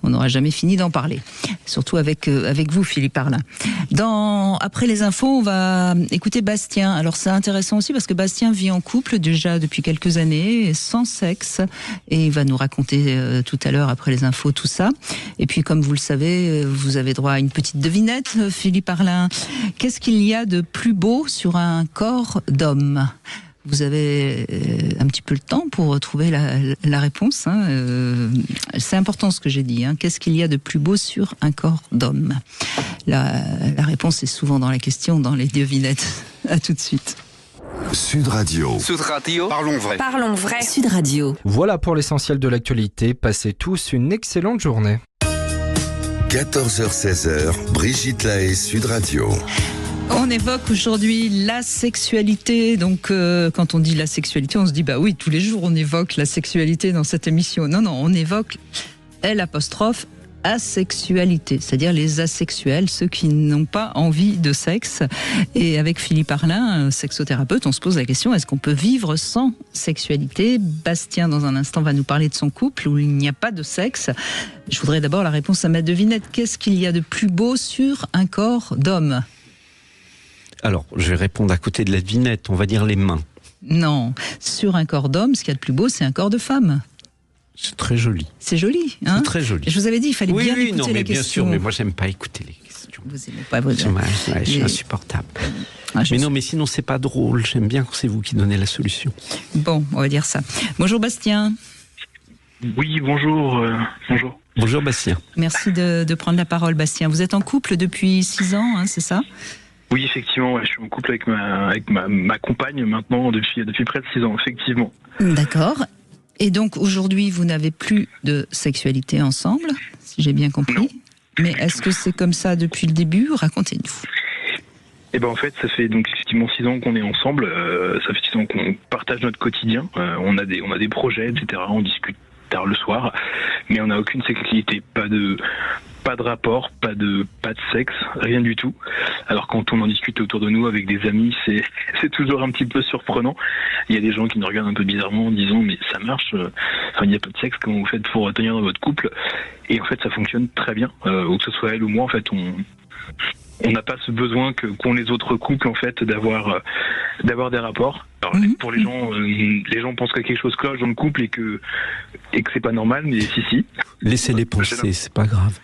on n'aura jamais fini d'en parler. Surtout avec vous, Philippe Parlin. Après les infos, on va écouter Bastien. Alors, c'est intéressant aussi parce que Bastien vit en couple déjà depuis quelques années, sans sexe, et il va nous raconter tout à l'heure, après les infos, tout ça. Et puis, comme vous le savez, vous avez droit à une petite devinette, Philippe Parlin. Qu'est-ce qu'il y a de plus beau sur un corps d'homme? Vous avez un petit peu le temps pour trouver la réponse. C'est important ce que j'ai dit. Qu'est-ce qu'il y a de plus beau sur un corps d'homme? La réponse est souvent dans la question, dans les devinettes. À tout de suite. Sud Radio. Sud Radio. Parlons vrai. Parlons vrai. Sud Radio. Voilà pour l'essentiel de l'actualité. Passez tous une excellente journée. 14h-16h, Brigitte Lahaie, Sud Radio. On évoque aujourd'hui la sexualité. Donc, quand on dit la sexualité, on se dit, bah oui, tous les jours on évoque la sexualité dans cette émission. Non, on évoque l'apostrophe asexualité, c'est-à-dire les asexuels, ceux qui n'ont pas envie de sexe. Et avec Philippe Parlin, sexothérapeute, on se pose la question, est-ce qu'on peut vivre sans sexualité? Bastien, dans un instant, va nous parler de son couple où il n'y a pas de sexe. Je voudrais d'abord la réponse à ma devinette. Qu'est-ce qu'il y a de plus beau sur un corps d'homme? Alors, je vais répondre à côté de la devinette, on va dire les mains. Non, sur un corps d'homme, ce qu'il y a de plus beau, c'est un corps de femme. C'est très joli. C'est joli, hein? C'est très joli. Je vous avais dit, il fallait bien écouter la question. Bien sûr, mais moi, j'aime pas écouter les questions. Vous aimez pas vos je suis insupportable. Mais sinon, c'est pas drôle. J'aime bien quand c'est vous qui donnez la solution. Bon, on va dire ça. Bonjour, Bastien. Oui, bonjour. Bonjour. Bonjour, Bastien. Merci de prendre la parole, Bastien. Vous êtes en couple depuis 6 ans, c'est ça? Oui, effectivement, je suis en couple avec ma compagne maintenant depuis près de 6 ans, effectivement. D'accord. Et donc aujourd'hui, vous n'avez plus de sexualité ensemble, si j'ai bien compris. Non. Mais est-ce que c'est comme ça depuis le début? Racontez-nous. Et ben en fait, ça fait donc effectivement 6 ans qu'on est ensemble. Ça fait 6 ans qu'on partage notre quotidien. On a des projets, etc. On discute tard le soir, mais on n'a aucune sexualité, pas de rapport, pas de sexe, rien du tout. Alors quand on en discute autour de nous avec des amis, c'est toujours un petit peu surprenant. Il y a des gens qui nous regardent un peu bizarrement en disant mais ça marche, il n'y a pas de sexe, comment vous faites pour tenir dans votre couple? Et en fait ça fonctionne très bien, ou que ce soit elle ou moi, en fait on n'a pas ce besoin qu'ont les autres couples en fait d'avoir des rapports. Alors, pour les gens pensent que quelque chose cloche dans le couple et que c'est pas normal, mais si. Laissez-les penser, c'est pas grave.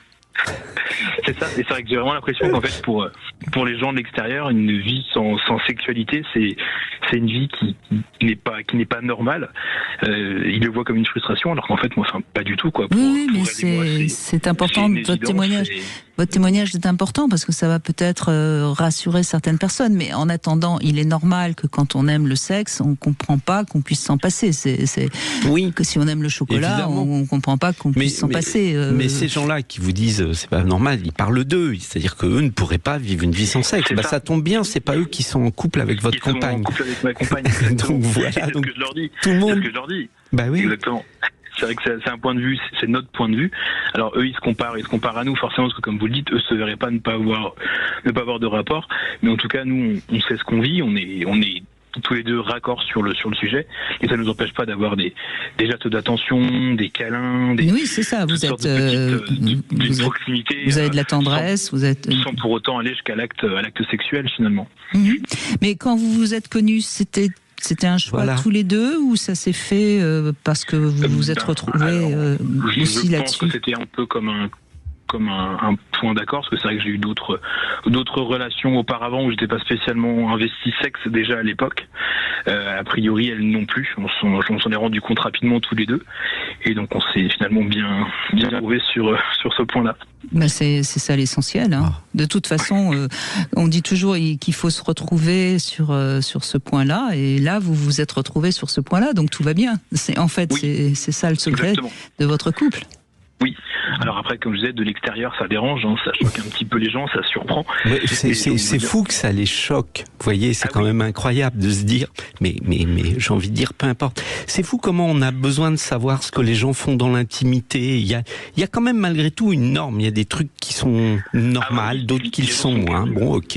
C'est ça, et c'est vrai que j'ai vraiment l'impression qu'en fait pour les gens de l'extérieur, une vie sans sexualité, c'est une vie qui n'est pas normale. Ils le voient comme une frustration, alors qu'en fait moi, pas du tout quoi. Oui, mais c'est important votre témoignage. Votre témoignage est important parce que ça va peut-être rassurer certaines personnes, mais en attendant, il est normal que quand on aime le sexe, on comprend pas qu'on puisse s'en passer. Oui. Que si on aime le chocolat, évidemment, on comprend pas qu'on puisse s'en passer. Mais ces gens-là qui vous disent c'est pas normal, ils parlent d'eux, c'est-à-dire qu'eux ne pourraient pas vivre une vie sans sexe. Ça tombe bien, c'est pas eux qui sont en couple avec votre compagne. Ils sont en couple avec ma compagne. Donc voilà, c'est ce que je leur dis. Tout le monde. C'est ce que je leur dis. Bah oui. Exactement. C'est vrai que c'est un point de vue, c'est notre point de vue. Alors eux, ils se comparent à nous, forcément, parce que comme vous le dites, eux se verraient pas ne pas avoir de rapport. Mais en tout cas, nous, on sait ce qu'on vit, on est tous les deux raccords sur le sujet, et ça ne nous empêche pas d'avoir des gestes d'attention, des câlins, oui, c'est ça. Vous êtes proximité. Vous avez de la tendresse, sans pour autant aller jusqu'à l'acte sexuel finalement. Mais quand vous vous êtes connus, c'était un choix tous les deux, ou ça s'est fait parce que vous vous êtes retrouvés aussi là-dessus? Je pense que c'était un peu comme un point d'accord, parce que c'est vrai que j'ai eu d'autres relations auparavant où j'étais pas spécialement investi sexe déjà à l'époque. A priori, elles non plus. On s'en est rendu compte rapidement tous les deux, et donc on s'est finalement bien trouvé sur ce point-là. Ben c'est ça l'essentiel. Hein. De toute façon, on dit toujours qu'il faut se retrouver sur ce point-là, et là vous vous êtes retrouvés sur ce point-là, donc tout va bien. C'est ça le secret de votre couple. Oui. Alors après, comme je disais, de l'extérieur, ça dérange, ça choque un petit peu les gens, ça surprend. Ouais, c'est fou que ça les choque. Vous voyez, c'est quand même incroyable de se dire, mais j'ai envie de dire, peu importe. C'est fou comment on a besoin de savoir ce que les gens font dans l'intimité. Il y a quand même malgré tout une norme. Il y a des trucs qui sont normaux, d'autres qui le sont moins. Bon, ok.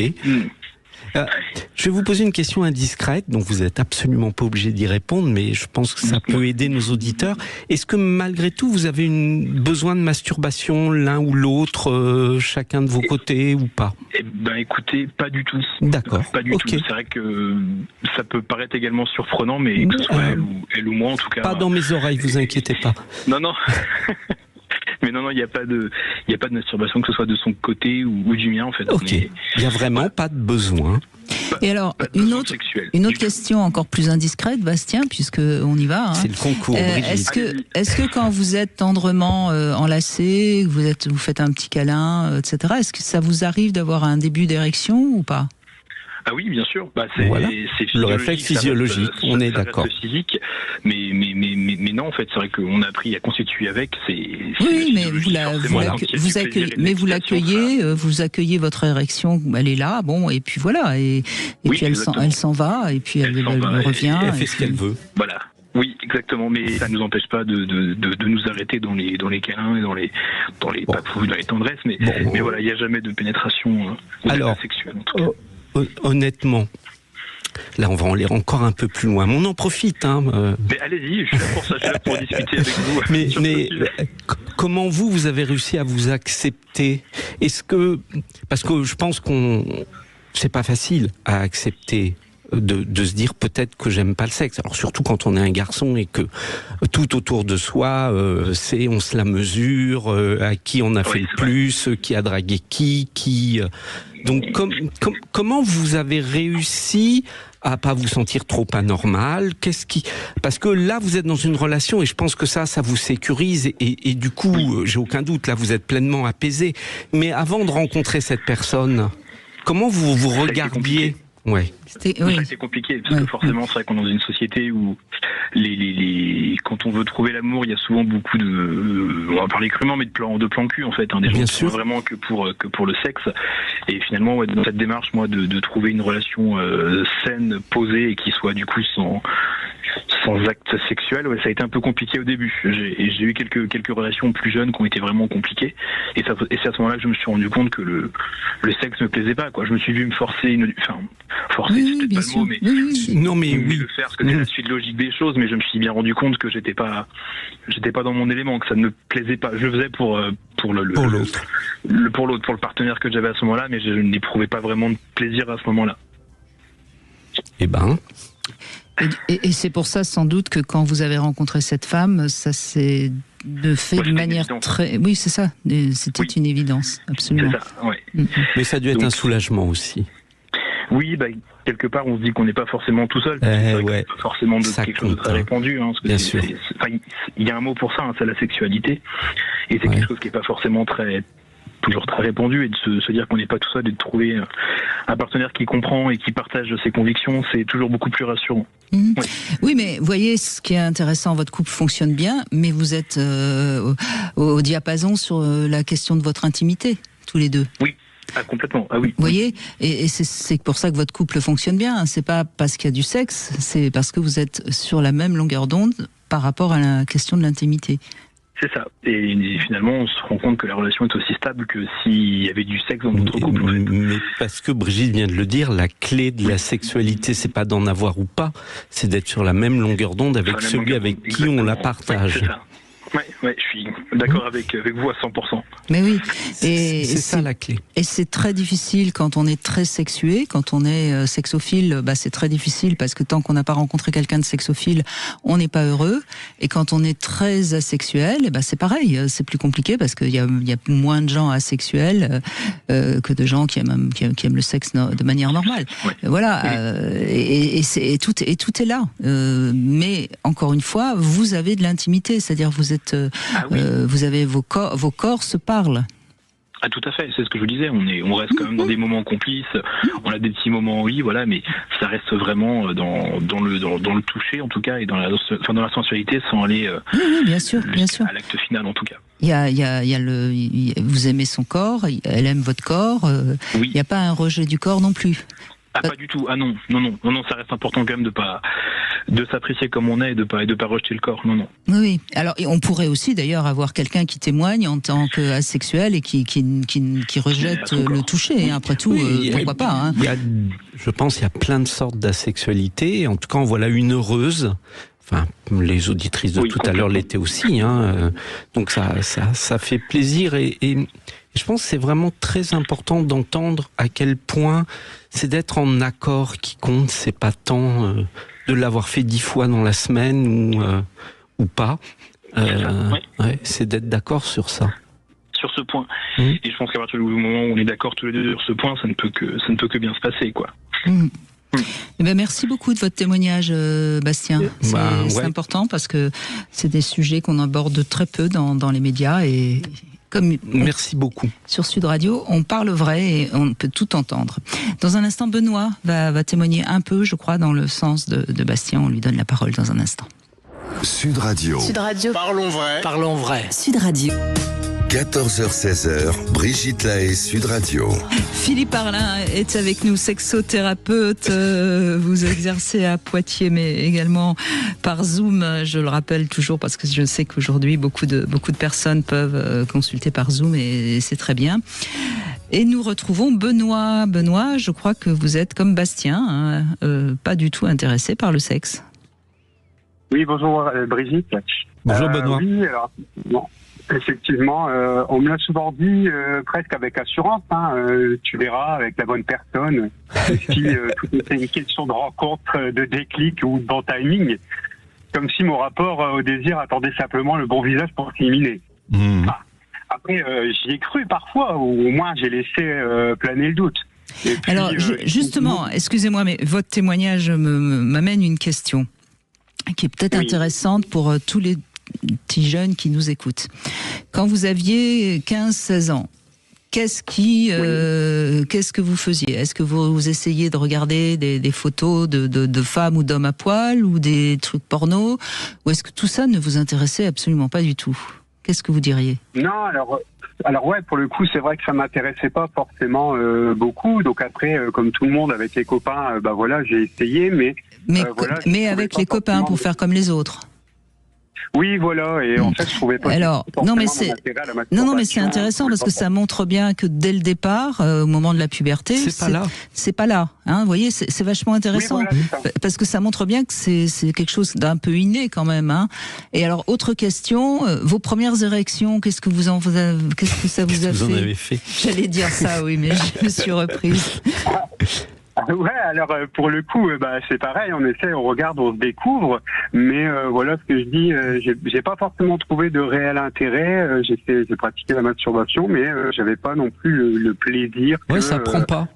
Je vais vous poser une question indiscrète, donc vous n'êtes absolument pas obligé d'y répondre, mais je pense que ça peut aider nos auditeurs. Est-ce que malgré tout, vous avez besoin de masturbation l'un ou l'autre, chacun de vos côtés, ou pas? Eh ben, écoutez, pas du tout. D'accord. Pas du tout. C'est vrai que ça peut paraître également surprenant, mais que ce soit elle ou moi, en tout cas. Pas dans mes oreilles, vous inquiétez pas. Non. Mais non, il n'y a pas de masturbation, que ce soit de son côté ou du mien, en fait. Ok. Il n'y a vraiment pas de besoin. Et alors, une autre question encore plus indiscrète, Bastien, puisque on y va. Hein. C'est le concours. Est-ce que quand vous êtes tendrement enlacé, vous faites un petit câlin, etc., est-ce que ça vous arrive d'avoir un début d'érection ou pas? Ah oui, bien sûr. C'est le réflexe physiologique. On est d'accord. Physique, mais non, en fait, c'est vrai qu'on a appris à constituer avec. Oui, mais vous accueillez votre érection. Elle est là, bon, et puis voilà, et puis elle s'en va, et puis elle revient. Elle fait ce qu'elle veut. Voilà. Oui, exactement, mais ça ne nous empêche pas de nous arrêter dans les câlins et dans les papouilles, dans les tendresses, mais voilà, il n'y a jamais de pénétration sexuelle, en tout cas. Honnêtement, là on va en aller encore un peu plus loin, mais on en profite. Mais allez-y, je suis là pour ça, je suis là pour discuter avec vous. Mais comment vous avez réussi à vous accepter? Parce que je pense c'est pas facile à accepter de se dire peut-être que j'aime pas le sexe. Alors surtout quand on est un garçon et que tout autour de soi, on se la mesure, à qui on a fait le plus, qui a dragué qui. Donc comment vous avez réussi à pas vous sentir trop anormal? Parce que là vous êtes dans une relation et je pense que ça vous sécurise et du coup j'ai aucun doute, là vous êtes pleinement apaisé. Mais avant de rencontrer cette personne, comment vous regardiez? Ouais. C'est compliqué parce que forcément c'est vrai qu'on est dans une société où quand on veut trouver l'amour, il y a souvent beaucoup on va parler crûment, mais de plans cul en fait, des gens qui sont vraiment que pour le sexe. Et finalement dans cette démarche moi de trouver une relation saine, posée et qui soit du coup sans acte sexuel, ça a été un peu compliqué au début. J'ai eu quelques relations plus jeunes qui ont été vraiment compliquées et c'est à ce moment-là que je me suis rendu compte que le sexe me plaisait pas, quoi. Je me suis vu me forcer forcer, c'est peut-être pas le mot, mais non, mais oui, le faire parce que c'est la suite logique des choses, mais je me suis bien rendu compte que j'étais pas dans mon élément, que ça ne me plaisait pas. Je le faisais pour l'autre, pour le partenaire que j'avais à ce moment-là, mais je n'éprouvais pas vraiment de plaisir à ce moment-là. Et c'est pour ça sans doute que quand vous avez rencontré cette femme, ça s'est fait d'une manière très... Oui, c'est ça, c'était une évidence, absolument. C'est ça, ouais. Mais ça a dû être un soulagement aussi. Oui, quelque part, on se dit qu'on n'est pas forcément tout seul. Pas forcément quelque chose de très répandu. Parce que bien sûr. Il y a un mot pour ça, c'est la sexualité. Et c'est quelque chose qui n'est pas forcément toujours très répandu. Et de se dire qu'on n'est pas tout seul et de trouver un partenaire qui comprend et qui partage ses convictions, c'est toujours beaucoup plus rassurant. Oui, mais voyez, ce qui est intéressant, votre couple fonctionne bien, mais vous êtes au diapason sur la question de votre intimité, tous les deux. Oui. Ah, complètement. Ah oui. Vous voyez, et c'est pour ça que votre couple fonctionne bien. C'est pas parce qu'il y a du sexe, c'est parce que vous êtes sur la même longueur d'onde par rapport à la question de l'intimité. C'est ça. Et finalement, on se rend compte que la relation est aussi stable que s'il y avait du sexe dans notre couple. Mais parce que Brigitte vient de le dire, la clé de la sexualité, c'est pas d'en avoir ou pas, c'est d'être sur la même longueur d'onde avec celui avec qui on la partage. C'est ça. Ouais, je suis d'accord avec vous à 100%. Mais oui, c'est ça la clé. Et c'est très difficile quand on est très sexué, quand on est sexophile, c'est très difficile parce que tant qu'on n'a pas rencontré quelqu'un de sexophile, on n'est pas heureux. Et quand on est très asexuel, c'est pareil, c'est plus compliqué parce qu'il y a moins de gens asexuels que de gens qui aiment le sexe de manière normale. Ouais. Voilà, et tout est là. Mais encore une fois, vous avez de l'intimité, c'est-à-dire vous avez vos corps se parlent. Ah, tout à fait, c'est ce que je vous disais, on reste quand même dans des moments complices, on a des petits moments, oui, voilà, mais ça reste vraiment dans le toucher, en tout cas, et dans la sensualité, sans aller bien sûr. à l'acte final, en tout cas. Vous aimez son corps, elle aime votre corps, il n'y a pas un rejet du corps non plus. Ah, pas du tout. Ah non, ça reste important quand même de s'apprécier comme on est et de pas rejeter le corps. Non. Oui. Alors, on pourrait aussi d'ailleurs avoir quelqu'un qui témoigne en tant qu'asexuel et qui rejette le toucher. Après tout, pourquoi pas. Je pense qu'il y a plein de sortes d'asexualité. En tout cas, en voilà une heureuse. Enfin, les auditrices de tout à l'heure l'étaient aussi. Donc ça fait plaisir et je pense que c'est vraiment très important d'entendre à quel point c'est d'être en accord qui compte. C'est pas tant de l'avoir fait 10 fois dans la semaine ou pas. C'est d'être d'accord sur ça. Sur ce point. Et je pense qu'à partir du moment où on est d'accord tous les deux sur ce point, ça ne peut que bien se passer, quoi. Merci beaucoup de votre témoignage, Bastien. C'est important parce que c'est des sujets qu'on aborde très peu dans les médias et merci beaucoup. Sur Sud Radio, on parle vrai et on peut tout entendre. Dans un instant, Benoît va témoigner un peu, je crois, dans le sens de Bastien. On lui donne la parole dans un instant. Sud Radio. Sud Radio. Parlons vrai. Parlons vrai. Sud Radio. 14h-16h, Brigitte Lahaie, Sud Radio. Philippe Arlin est avec nous, sexothérapeute. Vous exercez à Poitiers, mais également par Zoom. Je le rappelle toujours parce que je sais qu'aujourd'hui, beaucoup de personnes peuvent consulter par Zoom et c'est très bien. Et nous retrouvons Benoît. Benoît, je crois que vous êtes comme Bastien, pas du tout intéressé par le sexe. Oui, bonjour Brigitte. Bonjour Benoît. Oui, alors, bon. Effectivement, on me l'a souvent dit presque avec assurance. Tu verras avec la bonne personne. Si tout était une question de rencontre, de déclic ou de bon timing, comme si mon rapport au désir attendait simplement le bon visage pour s'éliminer. Après, j'y ai cru parfois, ou au moins j'ai laissé planer le doute. Puis, alors, justement, excusez-moi, mais votre témoignage m'amène une question qui est peut-être intéressante pour tous les petits jeunes qui nous écoutent. Quand vous aviez 15-16 ans, qu'est-ce que vous faisiez? Est-ce que vous essayez de regarder des photos de femmes ou d'hommes à poil ou des trucs porno, ou est-ce que tout ça ne vous intéressait absolument pas du tout? Qu'est-ce que vous diriez? Non, alors ouais, pour le coup, c'est vrai que ça m'intéressait pas forcément beaucoup. Donc après, comme tout le monde avec les copains, voilà, j'ai essayé, mais avec les copains pour faire comme les autres. Oui, voilà, et en fait, je trouvais pas. Alors, non, mais c'est intéressant parce que ça montre bien que dès le départ, au moment de la puberté, c'est pas là. Hein, vous voyez, c'est vachement intéressant, oui, voilà, parce que ça montre bien que c'est quelque chose d'un peu inné quand même. Hein. Et alors, autre question, vos premières érections, qu'est-ce que ça vous a fait? Vous en avez fait? J'allais dire ça, oui, mais je me suis reprise. Ouais, alors pour le coup, c'est pareil, on essaie, on regarde, on se découvre, mais voilà ce que je dis, j'ai pas forcément trouvé de réel intérêt. J'ai pratiqué la masturbation, mais j'avais pas non plus le plaisir. Ouais, ça prend pas.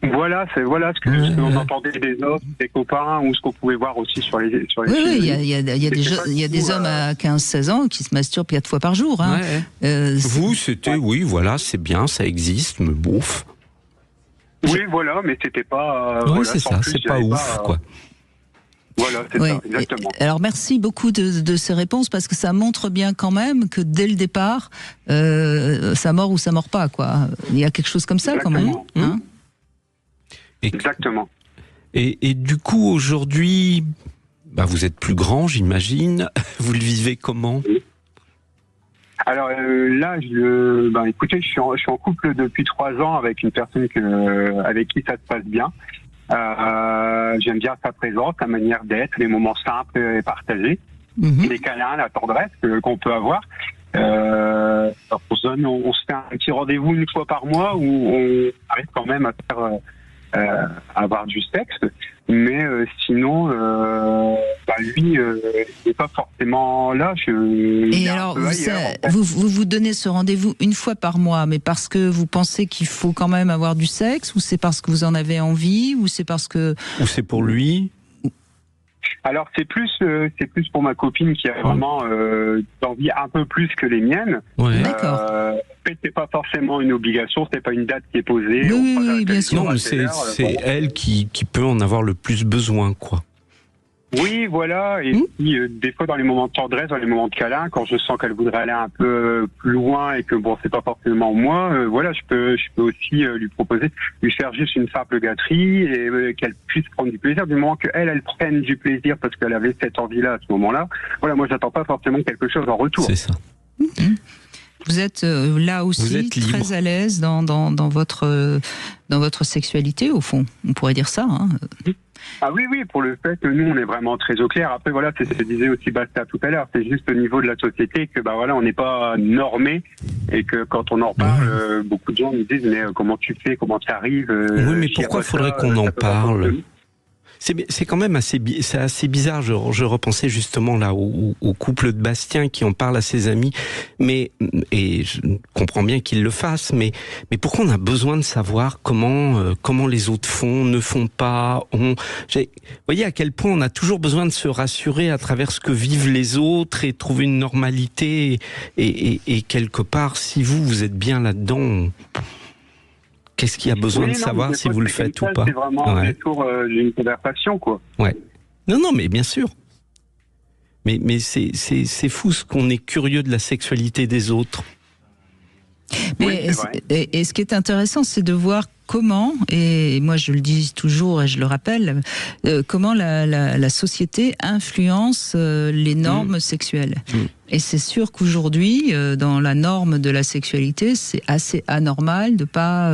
Voilà, c'est ce que on entendait des autres, des copains, ou ce qu'on pouvait voir aussi sur les films. Oui, il y a des hommes à 15-16 ans qui se masturbent 4 fois par jour. Hein. Ouais. Vous, c'était, oui, voilà, c'est bien, ça existe, me bouffe. Oui, voilà, mais c'était pas. Oui, c'est ça, c'est pas ouf, quoi. Voilà, c'est ça, exactement. Alors, merci beaucoup de ces réponses, parce que ça montre bien quand même que dès le départ, ça mord ou ça mord pas, quoi. Il y a quelque chose comme ça, exactement, quand même. Hein, exactement. Et du coup, aujourd'hui, vous êtes plus grand, j'imagine. Vous le vivez comment? Alors là, écoutez, je suis en couple depuis 3 ans avec une personne avec qui ça se passe bien. J'aime bien sa présence, sa manière d'être, les moments simples et partagés, les câlins, la tendresse qu'on peut avoir. On se fait un petit rendez-vous 1 fois par mois où on arrive quand même à faire avoir du sexe, mais sinon lui il n'est pas forcément là. Et alors vous donnez ce rendez-vous 1 fois par mois, mais parce que vous pensez qu'il faut quand même avoir du sexe, ou c'est parce que vous en avez envie, ou c'est parce que... Ou c'est pour lui? Alors c'est plus pour ma copine qui a vraiment d'envie un peu plus que les miennes. Ouais. D'accord. C'est pas forcément une obligation, c'est pas une date qui est posée. Oui, bien sûr. Non, c'est elle qui peut en avoir le plus besoin, quoi. Oui, voilà. Et puis, des fois, dans les moments de tendresse, dans les moments de câlin, quand je sens qu'elle voudrait aller un peu plus loin et que c'est pas forcément moi, voilà, je peux aussi lui proposer, lui faire juste une simple gâterie et qu'elle puisse prendre du plaisir. Du moment qu'elle prenne du plaisir parce qu'elle avait cette envie-là à ce moment-là. Voilà, moi, j'attends pas forcément quelque chose en retour. C'est ça. Vous êtes là aussi très à l'aise dans votre sexualité, au fond. On pourrait dire ça. Hein. Ah oui, pour le fait que nous, on est vraiment très au clair. Après, voilà, c'est ce que disait aussi Basta tout à l'heure. C'est juste au niveau de la société que, on n'est pas normé et que quand on en parle, beaucoup de gens nous disent, mais comment tu fais, comment tu arrives? Oui, mais pourquoi faudrait qu'on en parle? C'est quand même assez bizarre. Je repensais justement là au couple de Bastien qui en parle à ses amis, et je comprends bien qu'il le fasse, mais pourquoi on a besoin de savoir comment les autres font, ne font pas? Vous voyez à quel point on a toujours besoin de se rassurer à travers ce que vivent les autres et trouver une normalité, et quelque part, si vous êtes bien là-dedans, qu'est-ce qu'il y a besoin de savoir si vous le faites ou pas? C'est vraiment un détour d'une conversation, quoi. Ouais. Non, mais bien sûr. Mais c'est fou ce qu'on est curieux de la sexualité des autres. Mais et ce qui est intéressant, c'est de voir comment, et moi je le dis toujours et je le rappelle, comment la société influence les normes sexuelles. Et c'est sûr qu'aujourd'hui, dans la norme de la sexualité, c'est assez anormal de pas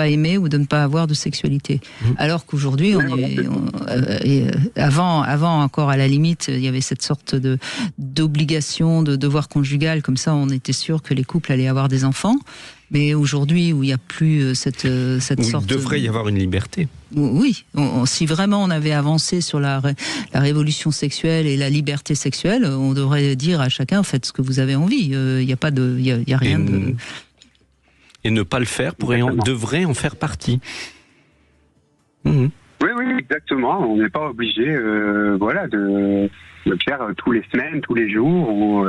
aimer ou de ne pas avoir de sexualité. Alors qu'aujourd'hui, avant encore à la limite, il y avait cette sorte d'obligation, de devoir conjugal, comme ça on était sûr que les couples allaient avoir des enfants. Mais aujourd'hui, où il n'y a plus cette sorte... Il devrait y avoir une liberté. Oui, si vraiment on avait avancé sur la révolution sexuelle et la liberté sexuelle, on devrait dire à chacun, faites ce que vous avez envie. Il n'y a pas de... Il y a rien de... Et ne pas le faire devrait en faire partie. Oui, exactement. On n'est pas obligé de le faire tous les semaines, tous les jours, ou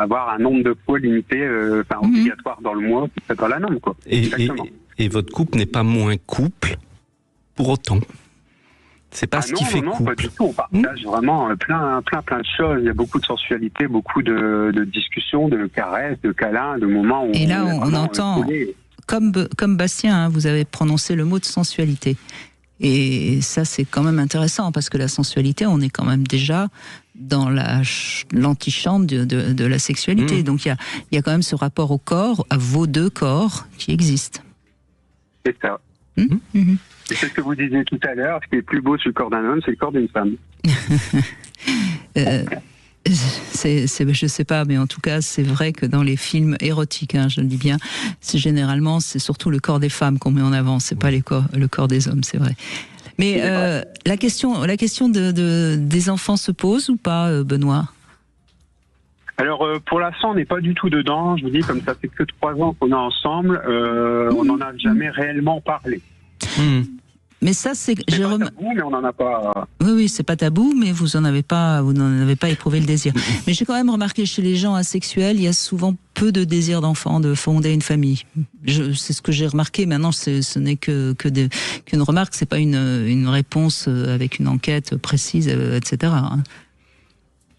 avoir un nombre de fois limité, obligatoire dans le mois, c'est pas la norme, quoi. Et votre couple n'est pas moins couple pour autant. C'est pas ce qui fait couple. Non, pas du tout. On partage vraiment plein de choses. Il y a beaucoup de sensualité, beaucoup de discussions, de caresses, de câlins, de moments où... Et là, on entend, comme Bastien, hein, vous avez prononcé le mot de sensualité. Et ça, c'est quand même intéressant, parce que la sensualité, on est quand même déjà dans l'antichambre de la sexualité. Donc il y a quand même ce rapport au corps, à vos deux corps, qui existe. C'est ça. Et c'est ce que vous disiez tout à l'heure, ce qui est plus beau sur le corps d'un homme, c'est le corps d'une femme. Je sais pas, mais en tout cas, c'est vrai que dans les films érotiques, hein, je le dis bien, généralement, c'est surtout le corps des femmes qu'on met en avant, c'est pas le corps des hommes, c'est vrai. Mais la question des enfants se pose ou pas, Benoît ? Alors, pour l'instant, on n'est pas du tout dedans. Je vous dis, comme ça fait que 3 ans qu'on est ensemble, on n'en a jamais réellement parlé. Mais ça, c'est pas tabou, mais on n'en a pas... Oui, c'est pas tabou, mais vous n'en avez pas éprouvé le désir. Mais j'ai quand même remarqué chez les gens asexuels, il y a souvent peu de désir d'enfant, de fonder une famille. C'est ce que j'ai remarqué. Maintenant, ce n'est qu'une remarque, c'est pas une réponse avec une enquête précise, etc.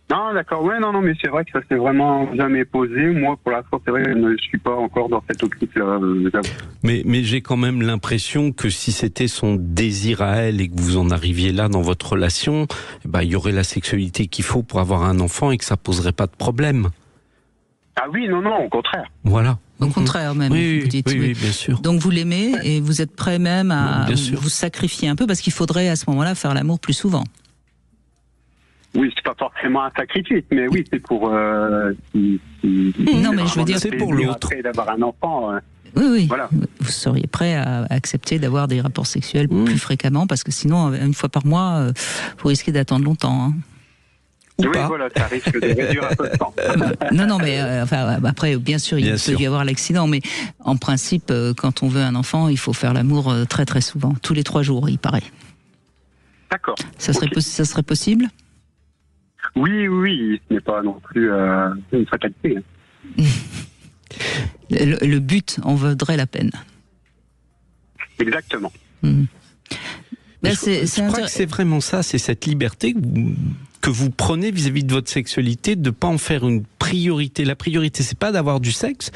Non, d'accord. Ouais, non, mais c'est vrai que ça s'est vraiment jamais posé. Moi, pour l'instant, c'est vrai que je ne suis pas encore dans cette optique-là. Mais j'ai quand même l'impression que si c'était son désir à elle et que vous en arriviez là dans votre relation, il y aurait la sexualité qu'il faut pour avoir un enfant et que ça poserait pas de problème. Ah oui, non, au contraire. Voilà. Au contraire même, oui, vous dites. Oui, bien sûr. Donc vous l'aimez et vous êtes prêt même à vous sacrifier un peu, parce qu'il faudrait à ce moment-là faire l'amour plus souvent. Oui, c'est pas forcément un sacrifice, mais oui, c'est pour... non, mais je veux dire... C'est pour l'autre. D'avoir un enfant... Oui. Voilà. Vous seriez prêt à accepter d'avoir des rapports sexuels plus fréquemment, parce que sinon, une fois par mois, vous risquez d'attendre longtemps. Hein. Oui, voilà, ça risque de réduire un peu le temps. Non, mais après, bien sûr, il peut y avoir l'accident, mais en principe, quand on veut un enfant, il faut faire l'amour très très souvent, tous les 3 jours, il paraît. D'accord. Ça serait possible ? Oui, ce n'est pas non plus une fatalité. Le but en vaudrait la peine. Exactement. Je crois que c'est vraiment ça, c'est cette liberté que vous prenez vis-à-vis de votre sexualité, de ne pas en faire une priorité. La priorité, c'est pas d'avoir du sexe,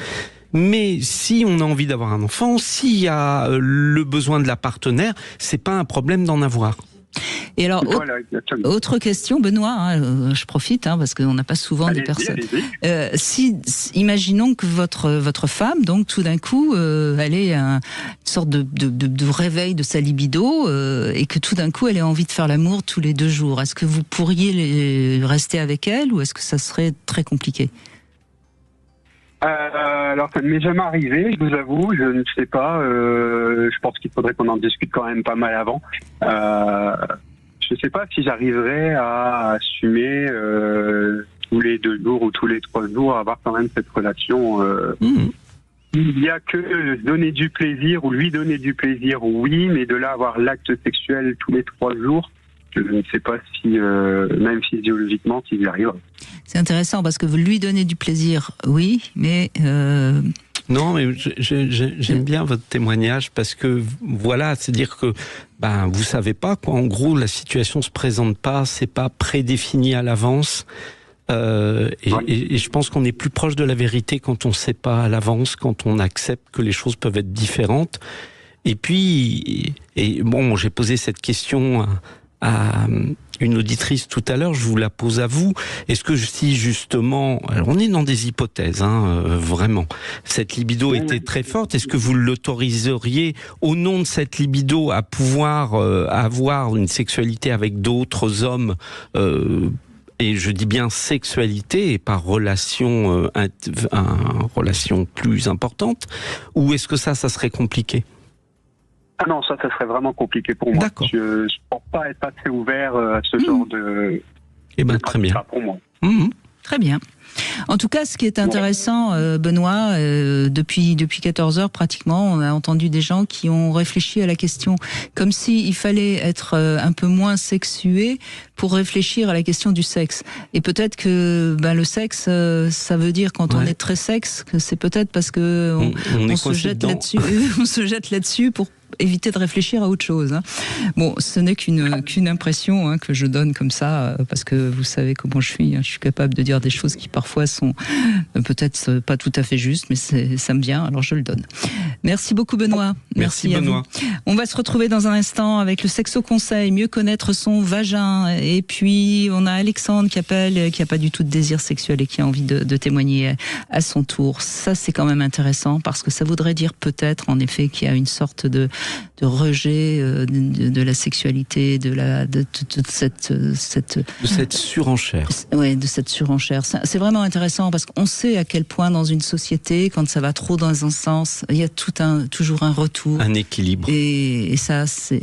mais si on a envie d'avoir un enfant, s'il y a le besoin de la partenaire, c'est pas un problème d'en avoir. Et alors, autre question, Benoît, je profite, parce qu'on n'a pas souvent des personnes. Imaginons que votre femme, donc tout d'un coup, elle ait une sorte de réveil de sa libido et que tout d'un coup, elle ait envie de faire l'amour tous les 2 jours. Est-ce que vous pourriez rester avec elle ou est-ce que ça serait très compliqué ? Alors, ça ne m'est jamais arrivé, je vous avoue, je ne sais pas. Je pense qu'il faudrait qu'on en discute quand même pas mal avant. Je ne sais pas si j'arriverai à assumer tous les 2 jours ou tous les 3 jours, avoir quand même cette relation. Il n'y a que donner du plaisir ou lui donner du plaisir, oui, mais de là avoir l'acte sexuel tous les 3 jours, je ne sais pas si, même physiologiquement, s'il y arrive. C'est intéressant parce que vous lui donnez du plaisir, oui, mais... Non, mais j'aime bien votre témoignage parce que voilà, c'est-à-dire que vous savez pas quoi. En gros, la situation se présente pas, c'est pas prédéfini à l'avance. Et je pense qu'on est plus proche de la vérité quand on sait pas à l'avance, quand on accepte que les choses peuvent être différentes. Et puis, j'ai posé cette question à une auditrice tout à l'heure, je vous la pose à vous. Est-ce que si justement, alors on est dans des hypothèses, vraiment, cette libido était très forte, est-ce que vous l'autoriseriez au nom de cette libido à pouvoir avoir une sexualité avec d'autres hommes et je dis bien sexualité et pas relation, relation plus importante, ou est-ce que ça serait compliqué ? Ah non, ça serait vraiment compliqué pour moi. D'accord. Je ne pense pas être assez ouvert à ce genre de... Eh bien, très bien. Pour moi. Très bien. En tout cas, ce qui est intéressant, Benoît, depuis 14 heures pratiquement, on a entendu des gens qui ont réfléchi à la question comme s'il fallait être un peu moins sexué pour réfléchir à la question du sexe. Et peut-être que le sexe, ça veut dire quand on est très sexe, que c'est peut-être parce que on se jette là-dessus, on se jette là-dessus pour éviter de réfléchir à autre chose. Bon, ce n'est qu'une impression que je donne comme ça, parce que vous savez comment je suis capable de dire des choses qui parfois sont peut-être pas tout à fait justes, mais ça me vient, alors je le donne. Merci beaucoup Benoît. Merci Benoît. On va se retrouver dans un instant avec le sexo-conseil, mieux connaître son vagin, et puis on a Alexandre qui appelle, qui n'a pas du tout de désir sexuel et qui a envie de témoigner à son tour. Ça c'est quand même intéressant, parce que ça voudrait dire peut-être en effet qu'il y a une sorte de rejet de la sexualité, de cette surenchère. Ouais, de cette surenchère. C'est vraiment intéressant parce qu'on sait à quel point dans une société, quand ça va trop dans un sens, il y a toujours un retour, un équilibre. Et ça, cette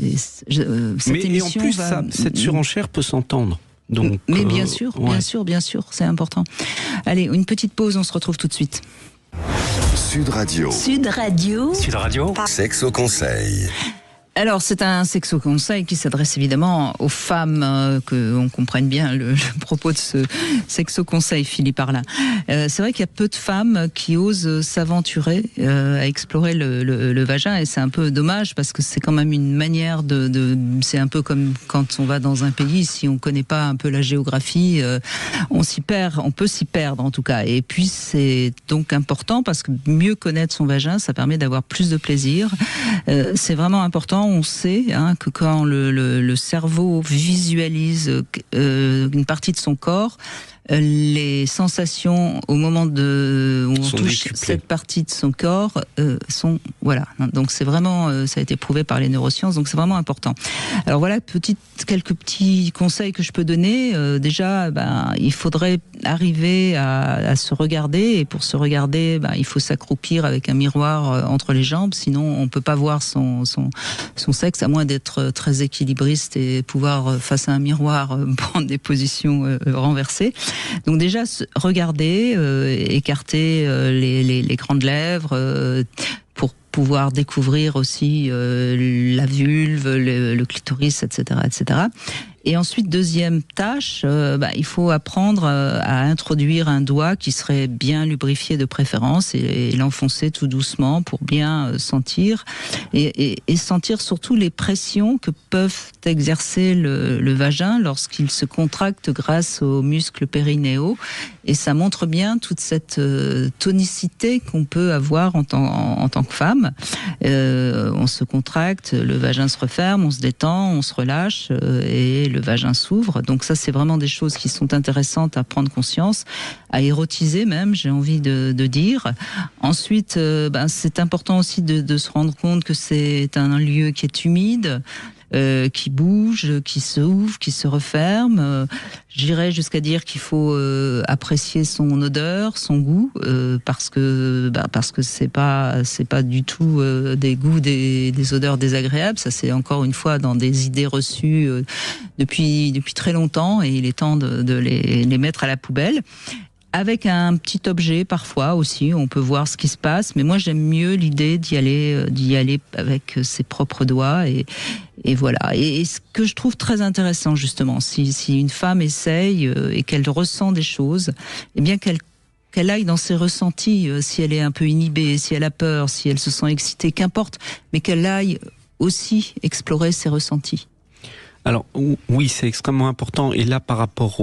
émission en plus, cette surenchère peut s'entendre. Donc, mais bien sûr, c'est important. Allez, une petite pause, on se retrouve tout de suite. Sud Radio. Sud Radio. Sud Radio. Sexo Conseil. Alors, c'est un sexo-conseil qui s'adresse évidemment aux femmes, qu'on comprenne bien le propos de ce sexo-conseil, Philippe Arlin. C'est vrai qu'il y a peu de femmes qui osent s'aventurer à explorer le vagin, et c'est un peu dommage parce que c'est quand même une manière c'est un peu comme quand on va dans un pays, si on connaît pas un peu la géographie, on peut s'y perdre en tout cas. Et puis c'est donc important parce que mieux connaître son vagin, ça permet d'avoir plus de plaisir. C'est vraiment important. On sait que quand le cerveau visualise une partie de son corps, les sensations au moment où on touche cette partie de son corps sont donc c'est vraiment ça a été prouvé par les neurosciences, donc c'est vraiment important. Alors voilà quelques petits conseils que je peux donner. Déjà il faudrait arriver à se regarder, et pour se regarder il faut s'accroupir avec un miroir entre les jambes, sinon on peut pas voir son sexe, à moins d'être très équilibriste et pouvoir face à un miroir prendre des positions renversées. Donc déjà, regarder, écarter les grandes lèvres pour pouvoir découvrir aussi la vulve, le clitoris, etc., etc. Et ensuite, deuxième tâche, il faut apprendre à introduire un doigt qui serait bien lubrifié de préférence et l'enfoncer tout doucement pour bien sentir et sentir surtout les pressions que peuvent exercer le vagin lorsqu'il se contracte grâce aux muscles périnéaux. Et ça montre bien toute cette tonicité qu'on peut avoir en tant que femme. On se contracte, le vagin se referme, on se détend, on se relâche et le vagin s'ouvre. Donc ça, c'est vraiment des choses qui sont intéressantes à prendre conscience, à érotiser même, j'ai envie de dire. Ensuite, c'est important aussi de se rendre compte que c'est un lieu qui est humide, qui bouge, qui s'ouvre, qui se referme. J'irais jusqu'à dire qu'il faut apprécier son odeur, son goût, parce que c'est pas du tout des goûts, des odeurs désagréables. Ça, c'est encore une fois dans des idées reçues depuis très longtemps, et il est temps de les mettre à la poubelle. Avec un petit objet parfois aussi, on peut voir ce qui se passe, mais moi j'aime mieux l'idée d'y aller avec ses propres doigts, et voilà. Et ce que je trouve très intéressant justement, si une femme essaye et qu'elle ressent des choses, eh bien qu'elle aille dans ses ressentis, si elle est un peu inhibée, si elle a peur, si elle se sent excitée, qu'importe, mais qu'elle aille aussi explorer ses ressentis. Alors oui, c'est extrêmement important. Et là, par rapport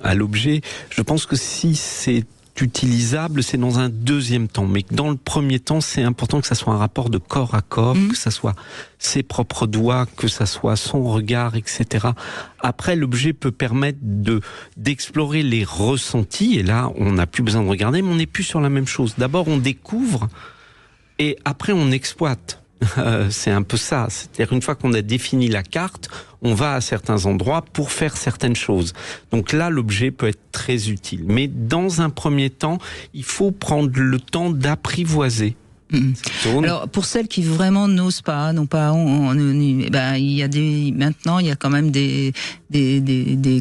à l'objet, je pense que si c'est utilisable, c'est dans un deuxième temps. Mais dans le premier temps, c'est important que ça soit un rapport de corps à corps, que ça soit ses propres doigts, que ça soit son regard, etc. Après, l'objet peut permettre d'explorer les ressentis. Et là, on n'a plus besoin de regarder, mais on n'est plus sur la même chose. D'abord, on découvre, et après, on exploite. C'est un peu ça. C'est-à-dire, une fois qu'on a défini la carte, on va à certains endroits pour faire certaines choses. Donc là, l'objet peut être très utile. Mais dans un premier temps, il faut prendre le temps d'apprivoiser Alors pour celles qui vraiment n'osent pas, maintenant il y a quand même des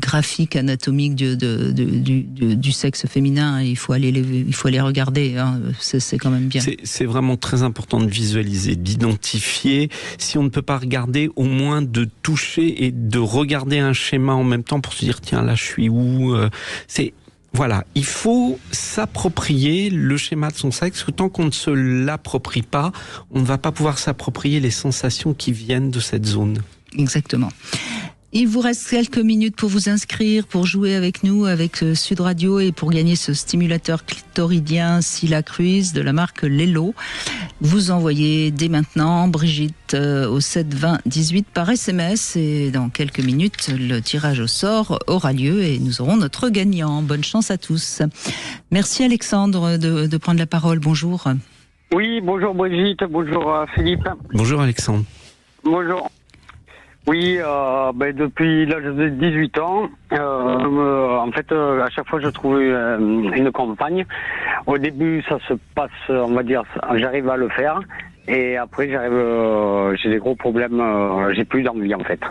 graphiques anatomiques du sexe féminin. Il faut aller les regarder. Hein. C'est quand même bien. C'est vraiment très important de visualiser, d'identifier. Si on ne peut pas regarder, au moins de toucher et de regarder un schéma en même temps pour se dire tiens là je suis où. Voilà, il faut s'approprier le schéma de son sexe. Tant qu'on ne se l'approprie pas, on ne va pas pouvoir s'approprier les sensations qui viennent de cette zone. Exactement. Il vous reste quelques minutes pour vous inscrire, pour jouer avec nous, avec Sud Radio et pour gagner ce stimulateur clitoridien Silacruise de la marque Lelo. Vous envoyez dès maintenant Brigitte au 7 20 18 par SMS et dans quelques minutes, le tirage au sort aura lieu et nous aurons notre gagnant. Bonne chance à tous. Merci Alexandre de prendre la parole. Bonjour. Oui, bonjour Brigitte, bonjour Philippe. Bonjour Alexandre. Bonjour. Oui, depuis l'âge de 18 ans, en fait, à chaque fois je trouve une compagne. Au début, ça se passe, on va dire, j'arrive à le faire, et après j'ai des gros problèmes, j'ai plus d'envie en fait.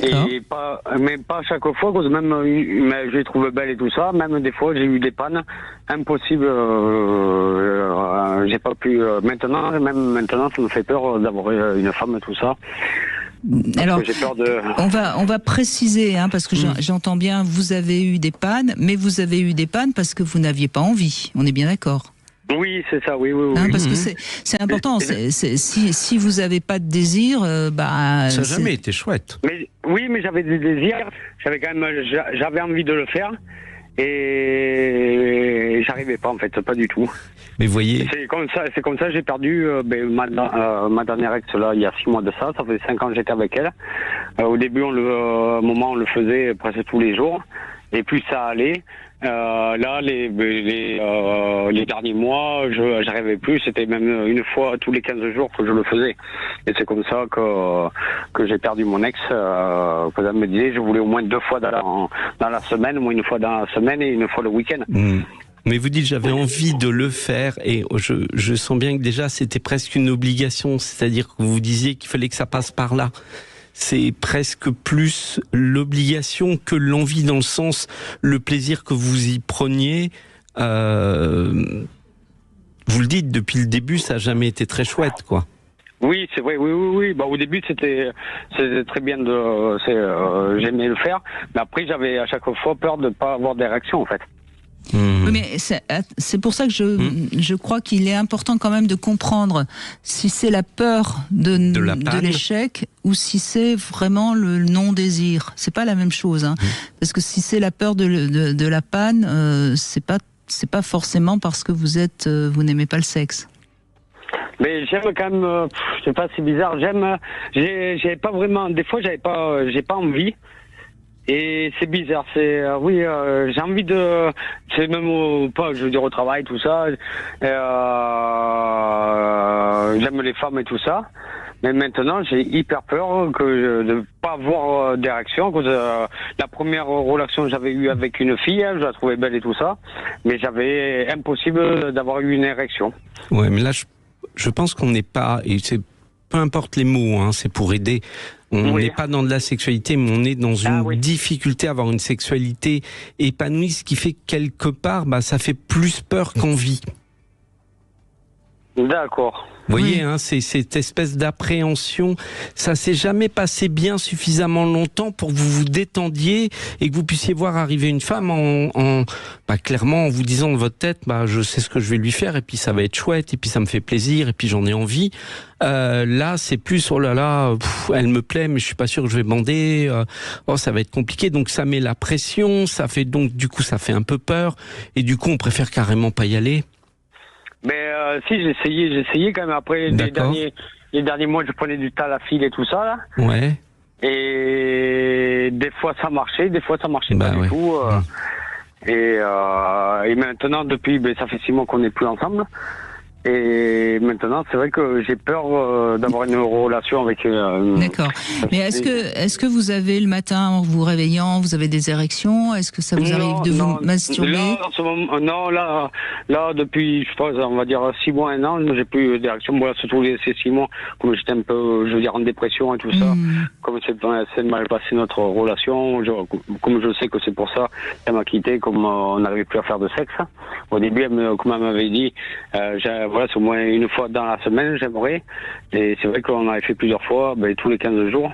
Et pas à chaque fois, parce que même je les trouve belles et tout ça, même des fois j'ai eu des pannes, impossible, j'ai pas pu, maintenant ça me fait peur d'avoir une femme et tout ça. Alors, j'ai peur de... on va préciser, hein, parce que j'entends bien, vous avez eu des pannes, mais vous avez eu des pannes parce que vous n'aviez pas envie, on est bien d'accord? Oui, c'est ça, oui. Hein, parce que c'est important. Si vous n'avez pas de désir, ça n'a jamais été chouette. Mais j'avais des désirs. J'avais envie de le faire et j'arrivais pas en fait, pas du tout. Mais voyez. C'est comme ça, j'ai perdu ma dernière ex là il y a 6 mois de ça. Ça faisait 5 ans que j'étais avec elle. Au début, on le faisait presque tous les jours. Et plus ça allait. Là, les derniers mois, j'arrivais plus. C'était même une fois tous les 15 jours que je le faisais. Et c'est comme ça que j'ai perdu mon ex. Elle me disait, je voulais au moins 2 fois dans la semaine, au moins une fois dans la semaine et une fois le week-end. Mais vous dites, j'avais envie de le faire et je sens bien que déjà c'était presque une obligation. C'est-à-dire que vous disiez qu'il fallait que ça passe par là. C'est presque plus l'obligation que l'envie, dans le sens, le plaisir que vous y preniez. Vous le dites, depuis le début, ça n'a jamais été très chouette, quoi. Oui, c'est vrai, oui. Au début, c'était très bien j'aimais le faire, mais après, j'avais à chaque fois peur de ne pas avoir des réactions, en fait. Oui, mais c'est pour ça que je crois qu'il est important quand même de comprendre si c'est la peur de l'échec ou si c'est vraiment le non-désir. C'est pas la même chose, hein. Parce que si c'est la peur de la panne, c'est pas forcément parce que vous n'aimez pas le sexe. Mais j'aime quand même, je sais pas, c'est bizarre, j'ai pas vraiment, des fois j'ai pas envie. Et c'est bizarre, j'ai envie de, c'est même pas, je veux dire au travail, tout ça, j'aime les femmes et tout ça, mais maintenant j'ai hyper peur de pas avoir des réactions, parce que la première relation que j'avais eue avec une fille, je la trouvais belle et tout ça, mais j'avais impossible d'avoir eu une érection. Ouais, mais là je pense qu'on n'est pas, et c'est peu importe les mots, hein, c'est pour aider. On n'est pas dans de la sexualité, mais on est dans une difficulté à avoir une sexualité épanouie, ce qui fait que quelque part, ça fait plus peur qu'envie. D'accord. Vous voyez, hein, c'est cette espèce d'appréhension. Ça s'est jamais passé bien suffisamment longtemps pour que vous vous détendiez et que vous puissiez voir arriver une femme clairement en vous disant dans votre tête, je sais ce que je vais lui faire et puis ça va être chouette et puis ça me fait plaisir et puis j'en ai envie. Là, c'est plus oh là là, elle me plaît mais je suis pas sûr que je vais bander. Ça va être compliqué. Donc ça met la pression, ça fait ça fait un peu peur et du coup on préfère carrément pas y aller. Mais si, j'ai essayé quand même. Après, les derniers mois, je prenais du Talafil et tout ça, là. Ouais. Et des fois, ça marchait, des fois, ça marchait pas du tout. Et maintenant, depuis, ça fait 6 mois qu'on n'est plus ensemble. Et maintenant, c'est vrai que j'ai peur d'avoir une relation avec... D'accord. Mais est-ce que vous avez le matin, en vous réveillant, vous avez des érections? Est-ce que ça vous arrive de vous masturber? Là, depuis, je pense, on va dire 6 mois, 1 an, j'ai plus d'érection. Voilà, surtout ces 6 mois, comme j'étais un peu, je veux dire, en dépression et tout ça, comme c'est mal passé notre relation, comme je sais que c'est pour ça qu'elle m'a quitté, comme on n'arrivait plus à faire de sexe. Au début, comme elle m'avait dit, voilà, c'est au moins une fois dans la semaine, j'aimerais. Et c'est vrai qu'on avait fait plusieurs fois, tous les 15 jours.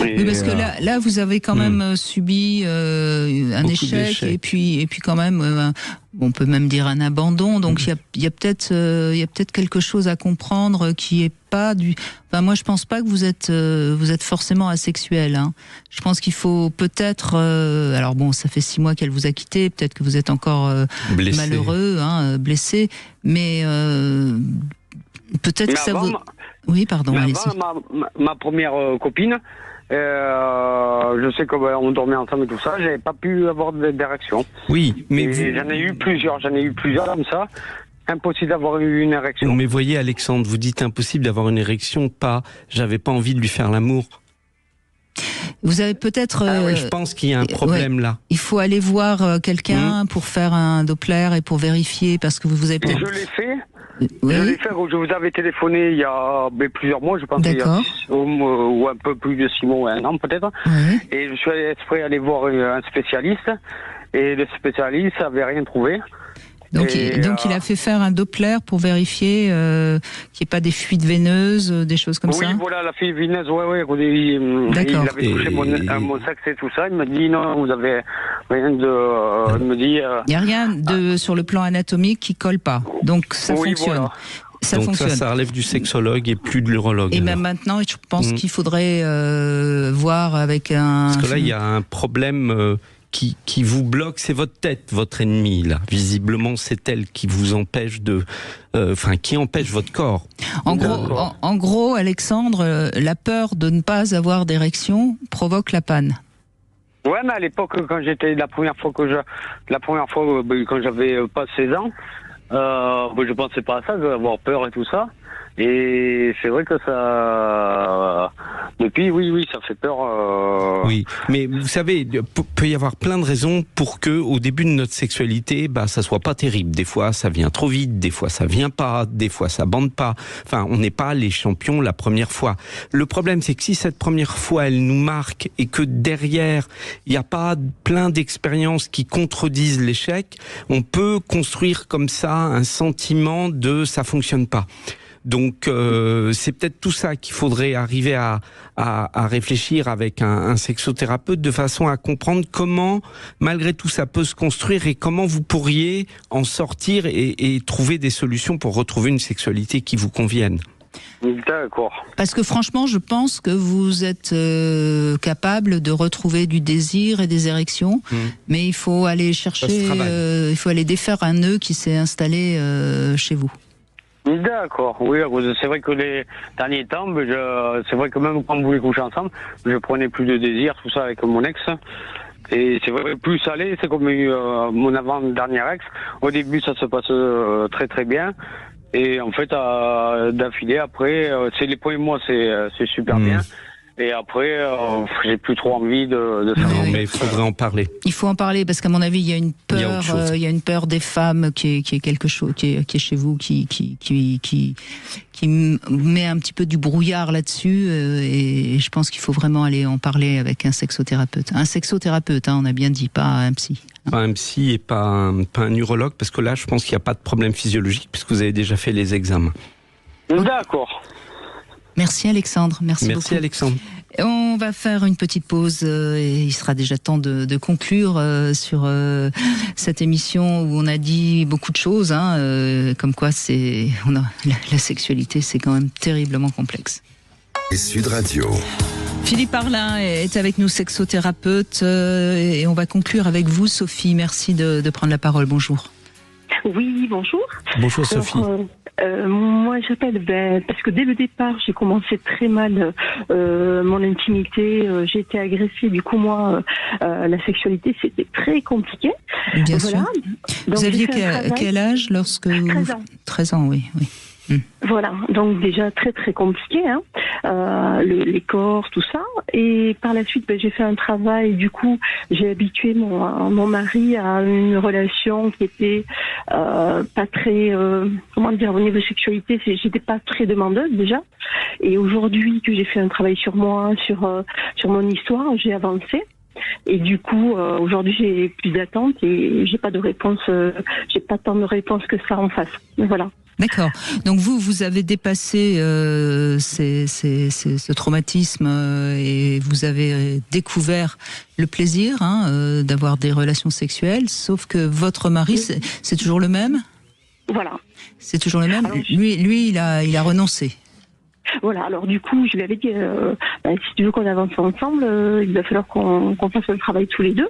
Oui, parce que là, vous avez quand même subi un échec et puis quand même, on peut même dire un abandon. Donc il y a peut-être quelque chose à comprendre qui est pas du. Enfin, moi, je pense pas que vous êtes forcément asexuel. Hein. Je pense qu'il faut peut-être. Alors bon, ça fait 6 mois qu'elle vous a quitté. Peut-être que vous êtes encore malheureux, blessé, mais peut-être que ça vous. Oui, pardon. Allez-y. Ma première copine. Je sais qu'on dormait ensemble et tout ça, j'avais pas pu avoir d'érection. Oui, mais j'en ai eu plusieurs comme ça. Impossible d'avoir eu une érection. Mais voyez, Alexandre, vous dites impossible d'avoir une érection, pas j'avais pas envie de lui faire l'amour. Vous avez peut-être. Je pense qu'il y a un problème là. Il faut aller voir quelqu'un pour faire un Doppler et pour vérifier, parce que vous avez peut-être. Je l'ai fait. Oui. Je vous avais téléphoné il y a plusieurs mois, je pense qu'il y a 6, ou un peu plus de 6 mois ou 1 an peut-être. Oui. Et je suis exprès allé voir un spécialiste, et le spécialiste n'avait rien trouvé. Donc il a fait faire un Doppler pour vérifier qu'il n'y ait pas des fuites veineuses, des choses comme ça. Oui, voilà, la fuite veineuse, il avait touché mon sexe et tout ça. Il m'a dit non, vous avez rien de... Il me dit... Il n'y a rien sur le plan anatomique qui colle pas. Donc ça fonctionne. Voilà. Ça relève du sexologue et plus de l'urologue. Et même maintenant, je pense qu'il faudrait voir avec un... Parce que là, il y a un problème... Qui vous bloque, c'est votre tête, votre ennemi, là. Visiblement, c'est elle qui vous empêche qui empêche votre corps. En gros, Alexandre, la peur de ne pas avoir d'érection provoque la panne. Ouais, mais à l'époque, quand j'étais, la première fois quand j'avais pas 16 ans, je pensais pas à ça, d'avoir peur et tout ça. Et c'est vrai que ça... Depuis, oui, ça fait peur. Oui, mais vous savez, peut y avoir plein de raisons pour que, au début de notre sexualité, ça soit pas terrible. Des fois, ça vient trop vite, des fois, ça vient pas, des fois, ça bande pas. Enfin, on n'est pas les champions la première fois. Le problème, c'est que si cette première fois, elle nous marque et que derrière, il n'y a pas plein d'expériences qui contredisent l'échec, on peut construire comme ça un sentiment de ça fonctionne pas. Donc c'est peut-être tout ça qu'il faudrait arriver à réfléchir avec un sexothérapeute, de façon à comprendre comment, malgré tout, ça peut se construire et comment vous pourriez en sortir et trouver des solutions pour retrouver une sexualité qui vous convienne. D'accord. Parce que franchement, je pense que vous êtes capable de retrouver du désir et des érections, mais il faut aller chercher, il faut aller défaire un nœud qui s'est installé chez vous. D'accord, oui, c'est vrai que les derniers temps, c'est vrai que même quand on voulait coucher ensemble, je prenais plus de désir, tout ça avec mon ex. Et c'est vrai, plus ça allait, c'est comme mon avant-dernière ex. Au début, ça se passe très très bien. Et en fait, d'affilée, après, c'est les premiers mois, c'est super bien. Et après, j'ai plus trop envie de faire. Non, mais il faudrait en parler. Il faut en parler parce qu'à mon avis, il y a une peur. Il y a une peur des femmes qui est quelque chose qui est chez vous, qui met un petit peu du brouillard là-dessus. Et je pense qu'il faut vraiment aller en parler avec un sexothérapeute. Un sexothérapeute, on a bien dit, pas un psy. Pas un psy et pas un urologue, parce que là, je pense qu'il n'y a pas de problème physiologique puisque vous avez déjà fait les examens. D'accord. Merci Alexandre, merci beaucoup. Merci Alexandre. On va faire une petite pause et il sera déjà temps de conclure sur cette émission où on a dit beaucoup de choses, comme quoi la sexualité c'est quand même terriblement complexe. Et Sud Radio. Philippe Parlin est avec nous, sexothérapeute, et on va conclure avec vous, Sophie. Merci de prendre la parole. Bonjour. Oui, bonjour. Bonjour Sophie. Moi j'appelle parce que dès le départ j'ai commencé très mal mon intimité, j'ai été agressée, du coup moi la sexualité c'était très compliqué. Bien sûr. Donc, vous aviez quel âge lorsque 13 ans. 13 ans, oui. Voilà, donc déjà très très compliqué, les corps, tout ça. Et par la suite, j'ai fait un travail. Du coup, j'ai habitué mon mari à une relation qui était pas très, comment dire, au niveau de sexualité, j'étais pas très demandeuse déjà. Et aujourd'hui, que j'ai fait un travail sur moi, sur mon histoire, j'ai avancé. Et du coup, aujourd'hui, j'ai plus d'attentes et j'ai pas de réponse, j'ai pas tant de réponses que ça en face. Voilà. D'accord. Donc vous avez dépassé ce traumatisme et vous avez découvert le plaisir d'avoir des relations sexuelles, sauf que votre mari, c'est toujours le même ? Voilà. C'est toujours le même ? Lui, il a renoncé. Voilà, alors du coup, je lui avais dit, si tu veux qu'on avance ensemble, il va falloir qu'on fasse un travail tous les deux.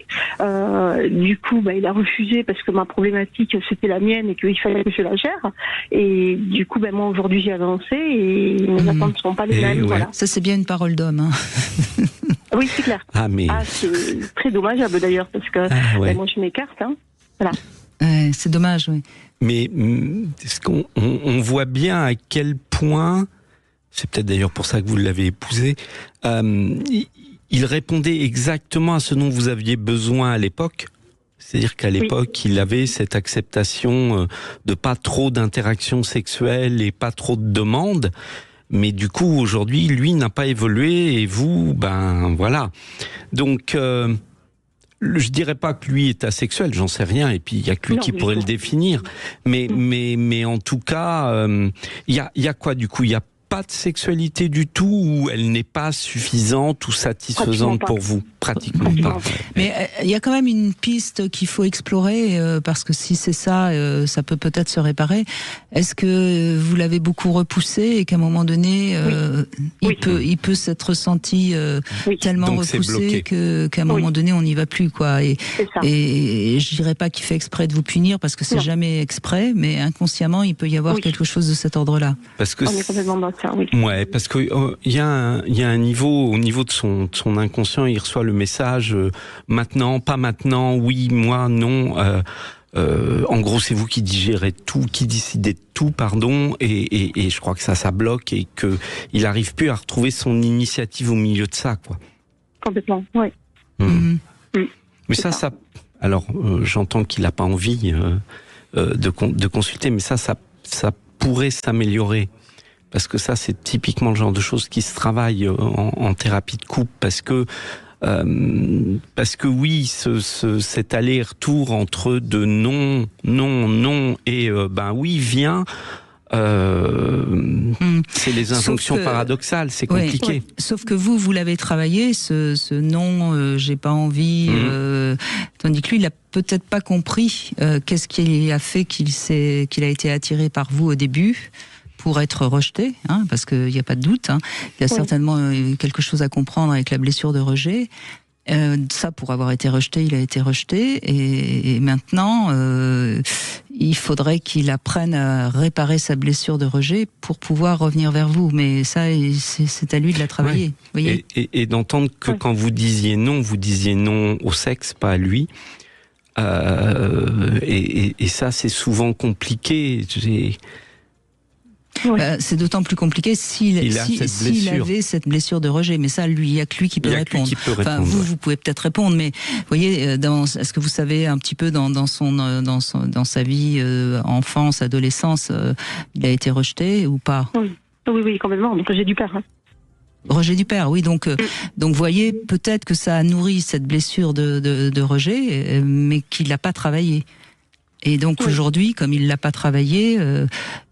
Du coup, il a refusé parce que ma problématique, c'était la mienne et qu'il fallait que je la gère. Et du coup, moi, aujourd'hui, j'ai avancé et mes attentes ne sont pas les mêmes. Ouais. Voilà. Ça, c'est bien une parole d'homme. Oui, c'est clair. C'est très dommageable d'ailleurs parce que moi, je m'écarte. Voilà. C'est dommage, oui. Mais on voit bien à quel point... C'est peut-être d'ailleurs pour ça que vous l'avez épousé. Il répondait exactement à ce dont vous aviez besoin à l'époque. C'est-à-dire qu'à l'époque, il avait cette acceptation de pas trop d'interactions sexuelles et pas trop de demandes. Mais du coup, aujourd'hui, lui n'a pas évolué et vous, voilà. Donc, je dirais pas que lui est asexuel, j'en sais rien. Et puis, il y a que lui qui pourrait le définir. Mais en tout cas, il y a quoi du coup ? Il y a pas de sexualité du tout ou elle n'est pas suffisante ou satisfaisante pour vous ? Pratiquement pas. Mais il y a quand même une piste qu'il faut explorer parce que si c'est ça, ça peut peut-être se réparer. Est-ce que vous l'avez beaucoup repoussé et qu'à un moment donné, il peut s'être senti tellement donc repoussé qu'à un moment donné, on n'y va plus, quoi. Et je dirais pas qu'il fait exprès de vous punir parce que c'est jamais exprès, mais inconsciemment, il peut y avoir quelque chose de cet ordre-là. Parce que on est complètement dans ça, oui. Ouais, parce que il y a un niveau, au niveau de son inconscient, il reçoit le message maintenant, pas maintenant, oui, moi, non. En gros, c'est vous qui digérez tout, qui décidez de tout, pardon, et je crois que ça bloque et que il n'arrive plus à retrouver son initiative au milieu de ça, quoi. Complètement, oui. Mais ça. Alors, j'entends qu'il n'a pas envie de consulter, mais ça pourrait s'améliorer. Parce que ça, c'est typiquement le genre de choses qui se travaillent en thérapie de couple, parce que oui, cet aller-retour entre de non et oui, viens. C'est les injonctions paradoxales, c'est compliqué. Ouais. Sauf que vous l'avez travaillé, ce non, j'ai pas envie, tandis que lui, il a peut-être pas compris qu'est-ce qui a fait qu'il a été attiré par vous au début. Pour être rejeté, parce qu'il n'y a pas de doute, il y a certainement quelque chose à comprendre avec la blessure de rejet. Ça, pour avoir été rejeté, il a été rejeté, et maintenant, il faudrait qu'il apprenne à réparer sa blessure de rejet pour pouvoir revenir vers vous. Mais ça, c'est à lui de la travailler. Voyez. Et d'entendre que quand vous disiez non au sexe, pas à lui. Et ça, c'est souvent compliqué. C'est d'autant plus compliqué s'il avait cette blessure de rejet. Mais ça, il n'y a que lui qui peut répondre. Vous pouvez peut-être répondre, mais vous voyez, est-ce que vous savez un petit peu dans sa vie, enfance, adolescence, il a été rejeté ou pas ? Oui, complètement. Donc rejet du père. Rejet du père, oui. Donc, voyez, peut-être que ça a nourri cette blessure de rejet, mais qu'il l'a pas travaillé. Et donc aujourd'hui, comme il l'a pas travaillé,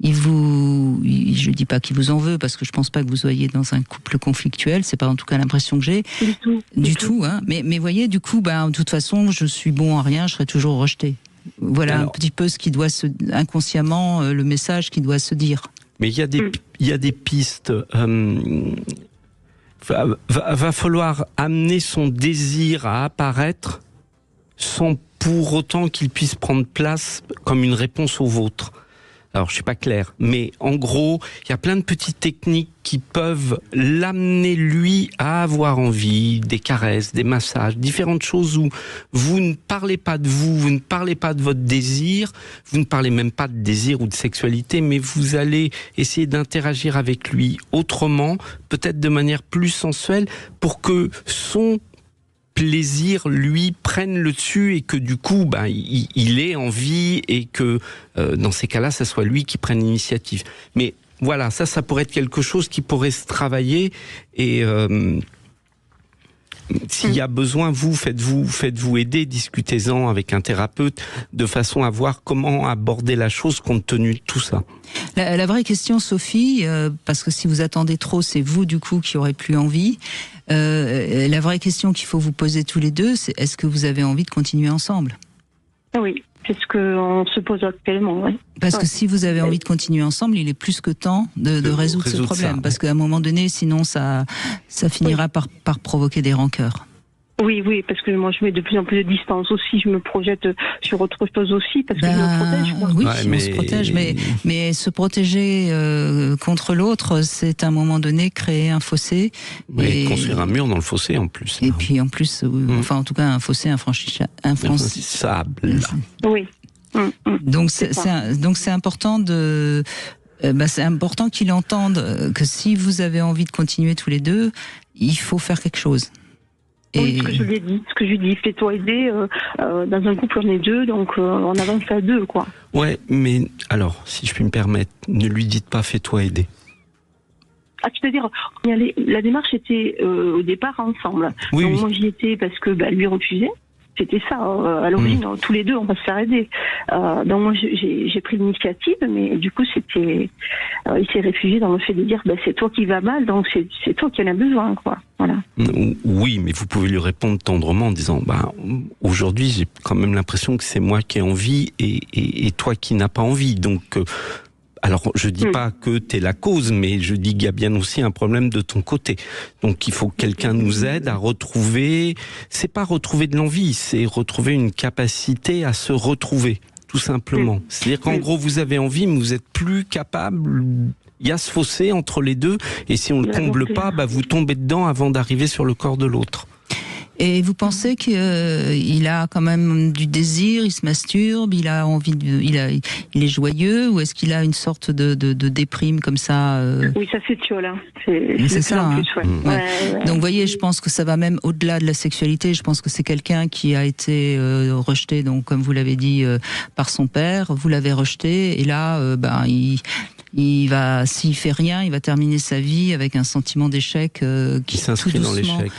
je dis pas qu'il vous en veut parce que je pense pas que vous soyez dans un couple conflictuel. C'est pas en tout cas l'impression que j'ai. Du tout. Mais voyez, du coup, de toute façon, je suis bon à rien, je serai toujours rejeté. Voilà un petit peu ce qui doit inconsciemment le message qui doit se dire. Mais il y a des pistes. Va falloir amener son désir à apparaître sans pour autant qu'il puisse prendre place comme une réponse au vôtre. Alors, je suis pas clair, mais en gros, il y a plein de petites techniques qui peuvent l'amener, lui, à avoir envie, des caresses, des massages, différentes choses où vous ne parlez pas de vous ne parlez pas de votre désir, vous ne parlez même pas de désir ou de sexualité, mais vous allez essayer d'interagir avec lui autrement, peut-être de manière plus sensuelle, pour que son plaisir, lui, prenne le dessus et que du coup, il ait envie et que dans ces cas-là, ça soit lui qui prenne l'initiative. Mais voilà, ça pourrait être quelque chose qui pourrait se travailler et s'il y a besoin, faites-vous aider, discutez-en avec un thérapeute de façon à voir comment aborder la chose compte tenu de tout ça. La vraie question, Sophie, parce que si vous attendez trop, c'est vous du coup qui aurez plus envie. La vraie question qu'il faut vous poser tous les deux, c'est est-ce que vous avez envie de continuer ensemble ? Oui, c'est ce qu'on se pose actuellement. Oui. Parce que si vous avez envie de continuer ensemble, il est plus que temps de résoudre ce problème. Parce qu'à un moment donné, sinon ça finira par provoquer des rancœurs. Oui, parce que moi je mets de plus en plus de distance aussi, je me projette sur autre chose aussi, parce que je me protège. Quoi. Oui, on se protège, mais se protéger contre l'autre, c'est à un moment donné créer un fossé. Et construire un mur dans le fossé en plus. Et puis en plus, enfin en tout cas un fossé infranchissable. Oui. Donc c'est important de... c'est important qu'il entende que si vous avez envie de continuer tous les deux, il faut faire quelque chose. Oui, ce que je lui ai dit, fais-toi aider, dans un couple on est deux, donc on avance à deux, quoi. Ouais, mais alors, si je puis me permettre, ne lui dites pas fais-toi aider. Ah, c'est-à-dire, la démarche était au départ ensemble. Oui, donc moi j'y étais parce que lui refusait. C'était ça, à l'origine, tous les deux, on va se faire aider. Donc moi, j'ai pris l'initiative, mais du coup, il s'est réfugié dans le fait de dire, c'est toi qui vas mal, donc c'est toi qui en as besoin, quoi. Voilà. Oui, mais vous pouvez lui répondre tendrement en disant, aujourd'hui, j'ai quand même l'impression que c'est moi qui ai envie et toi qui n'as pas envie, donc... Alors, je dis pas que t'es la cause, mais je dis qu'il y a bien aussi un problème de ton côté. Donc, il faut que quelqu'un nous aide à retrouver, c'est pas retrouver de l'envie, c'est retrouver une capacité à se retrouver, tout simplement. C'est-à-dire qu'en gros, vous avez envie, mais vous êtes plus capable. Il y a ce fossé entre les deux, et si on le comble pas, vous tombez dedans avant d'arriver sur le corps de l'autre. Et vous pensez qu'il a quand même du désir, il se masturbe, il a envie, il est joyeux, ou est-ce qu'il a une sorte de déprime comme ça Oui, ça c'est tio là. C'est ça. Plus, ouais. Donc, vous voyez, je pense que ça va même au-delà de la sexualité. Je pense que c'est quelqu'un qui a été rejeté, donc comme vous l'avez dit, par son père. Vous l'avez rejeté, et là, il va, s'il fait rien, il va terminer sa vie avec un sentiment d'échec qui s'inscrit dans l'échec.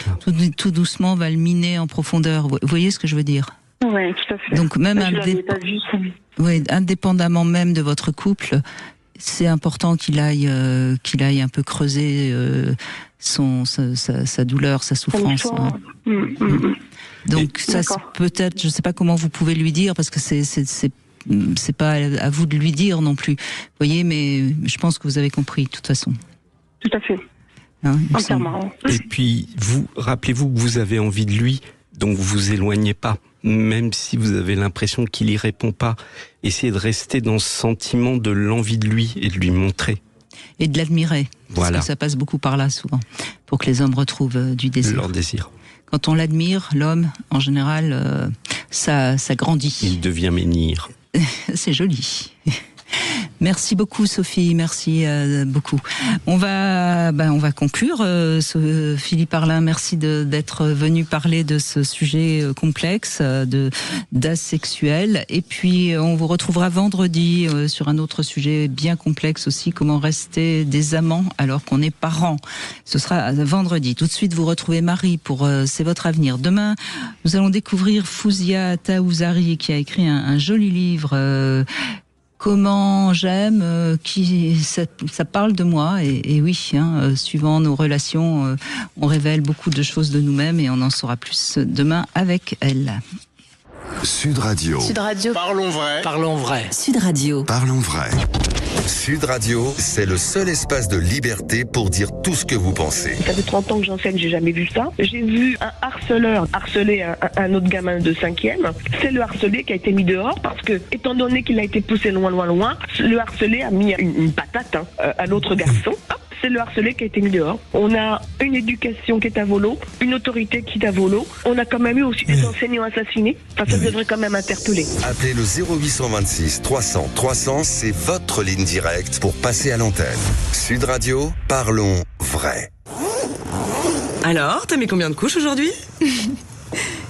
Tout doucement va le miner en profondeur. Vous voyez ce que je veux dire ? Oui, tout à fait. Donc même indépendamment même de votre couple, c'est important qu'il aille un peu creuser sa douleur, sa souffrance. Donc ça, peut-être, je ne sais pas comment vous pouvez lui dire, parce que c'est pas à vous de lui dire non plus. Vous voyez, mais je pense que vous avez compris de toute façon. Tout à fait. Entièrement. Et puis, rappelez-vous que vous avez envie de lui, donc vous éloignez pas. Même si vous avez l'impression qu'il y répond pas, essayez de rester dans ce sentiment de l'envie de lui et de lui montrer. Et de l'admirer. Voilà. Parce que ça passe beaucoup par là, souvent, pour que les hommes retrouvent du désir. Leur désir. Quand on l'admire, l'homme, en général, ça grandit. Il devient menhir. C'est joli. Merci beaucoup, Sophie. Merci beaucoup. On va conclure. Philippe Arlin, merci d'être venu parler de ce sujet complexe d'asexuel. Et puis, on vous retrouvera vendredi sur un autre sujet bien complexe aussi, comment rester des amants alors qu'on est parents. Ce sera vendredi. Tout de suite, vous retrouvez Marie pour C'est votre avenir. Demain, nous allons découvrir Fouzia Taouzari qui a écrit un joli livre Comment j'aime, ça parle de moi, et oui, suivant nos relations, on révèle beaucoup de choses de nous-mêmes, et on en saura plus demain avec elle. Sud Radio. Sud Radio. Parlons vrai. Sud Radio. Parlons vrai. Sud Radio, c'est le seul espace de liberté pour dire tout ce que vous pensez. Ça fait 30 ans que j'enseigne, j'ai jamais vu ça. J'ai vu un harceleur harceler un autre gamin de 5e. C'est le harcelé qui a été mis dehors parce que, étant donné qu'il a été poussé loin, le harcelé a mis une patate à l'autre garçon. Hop, c'est le harcelé qui a été mis dehors. On a une éducation qui est à volo, une autorité qui est à volo. On a quand même eu aussi des enseignants assassinés. Enfin, ça devrait quand même interpeller. Appelez le 0826 300 300, c'est votre ligne directe pour passer à l'antenne. Sud Radio, parlons vrai. Alors, t'as mis combien de couches aujourd'hui?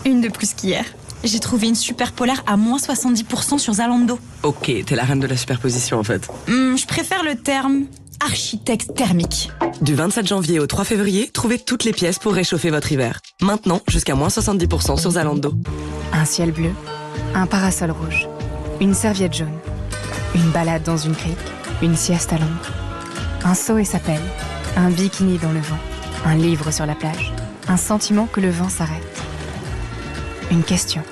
Une de plus qu'hier. J'ai trouvé une super polaire à moins 70% sur Zalando. Ok, t'es la reine de la superposition en fait. Je préfère le terme architecte thermique. Du 27 janvier au 3 février, trouvez toutes les pièces pour réchauffer votre hiver. Maintenant, jusqu'à moins 70% sur Zalando. Un ciel bleu, un parasol rouge, une serviette jaune, une balade dans une crique, une sieste à l'ombre, un seau et sa pelle, un bikini dans le vent, un livre sur la plage, un sentiment que le vent s'arrête. Une question.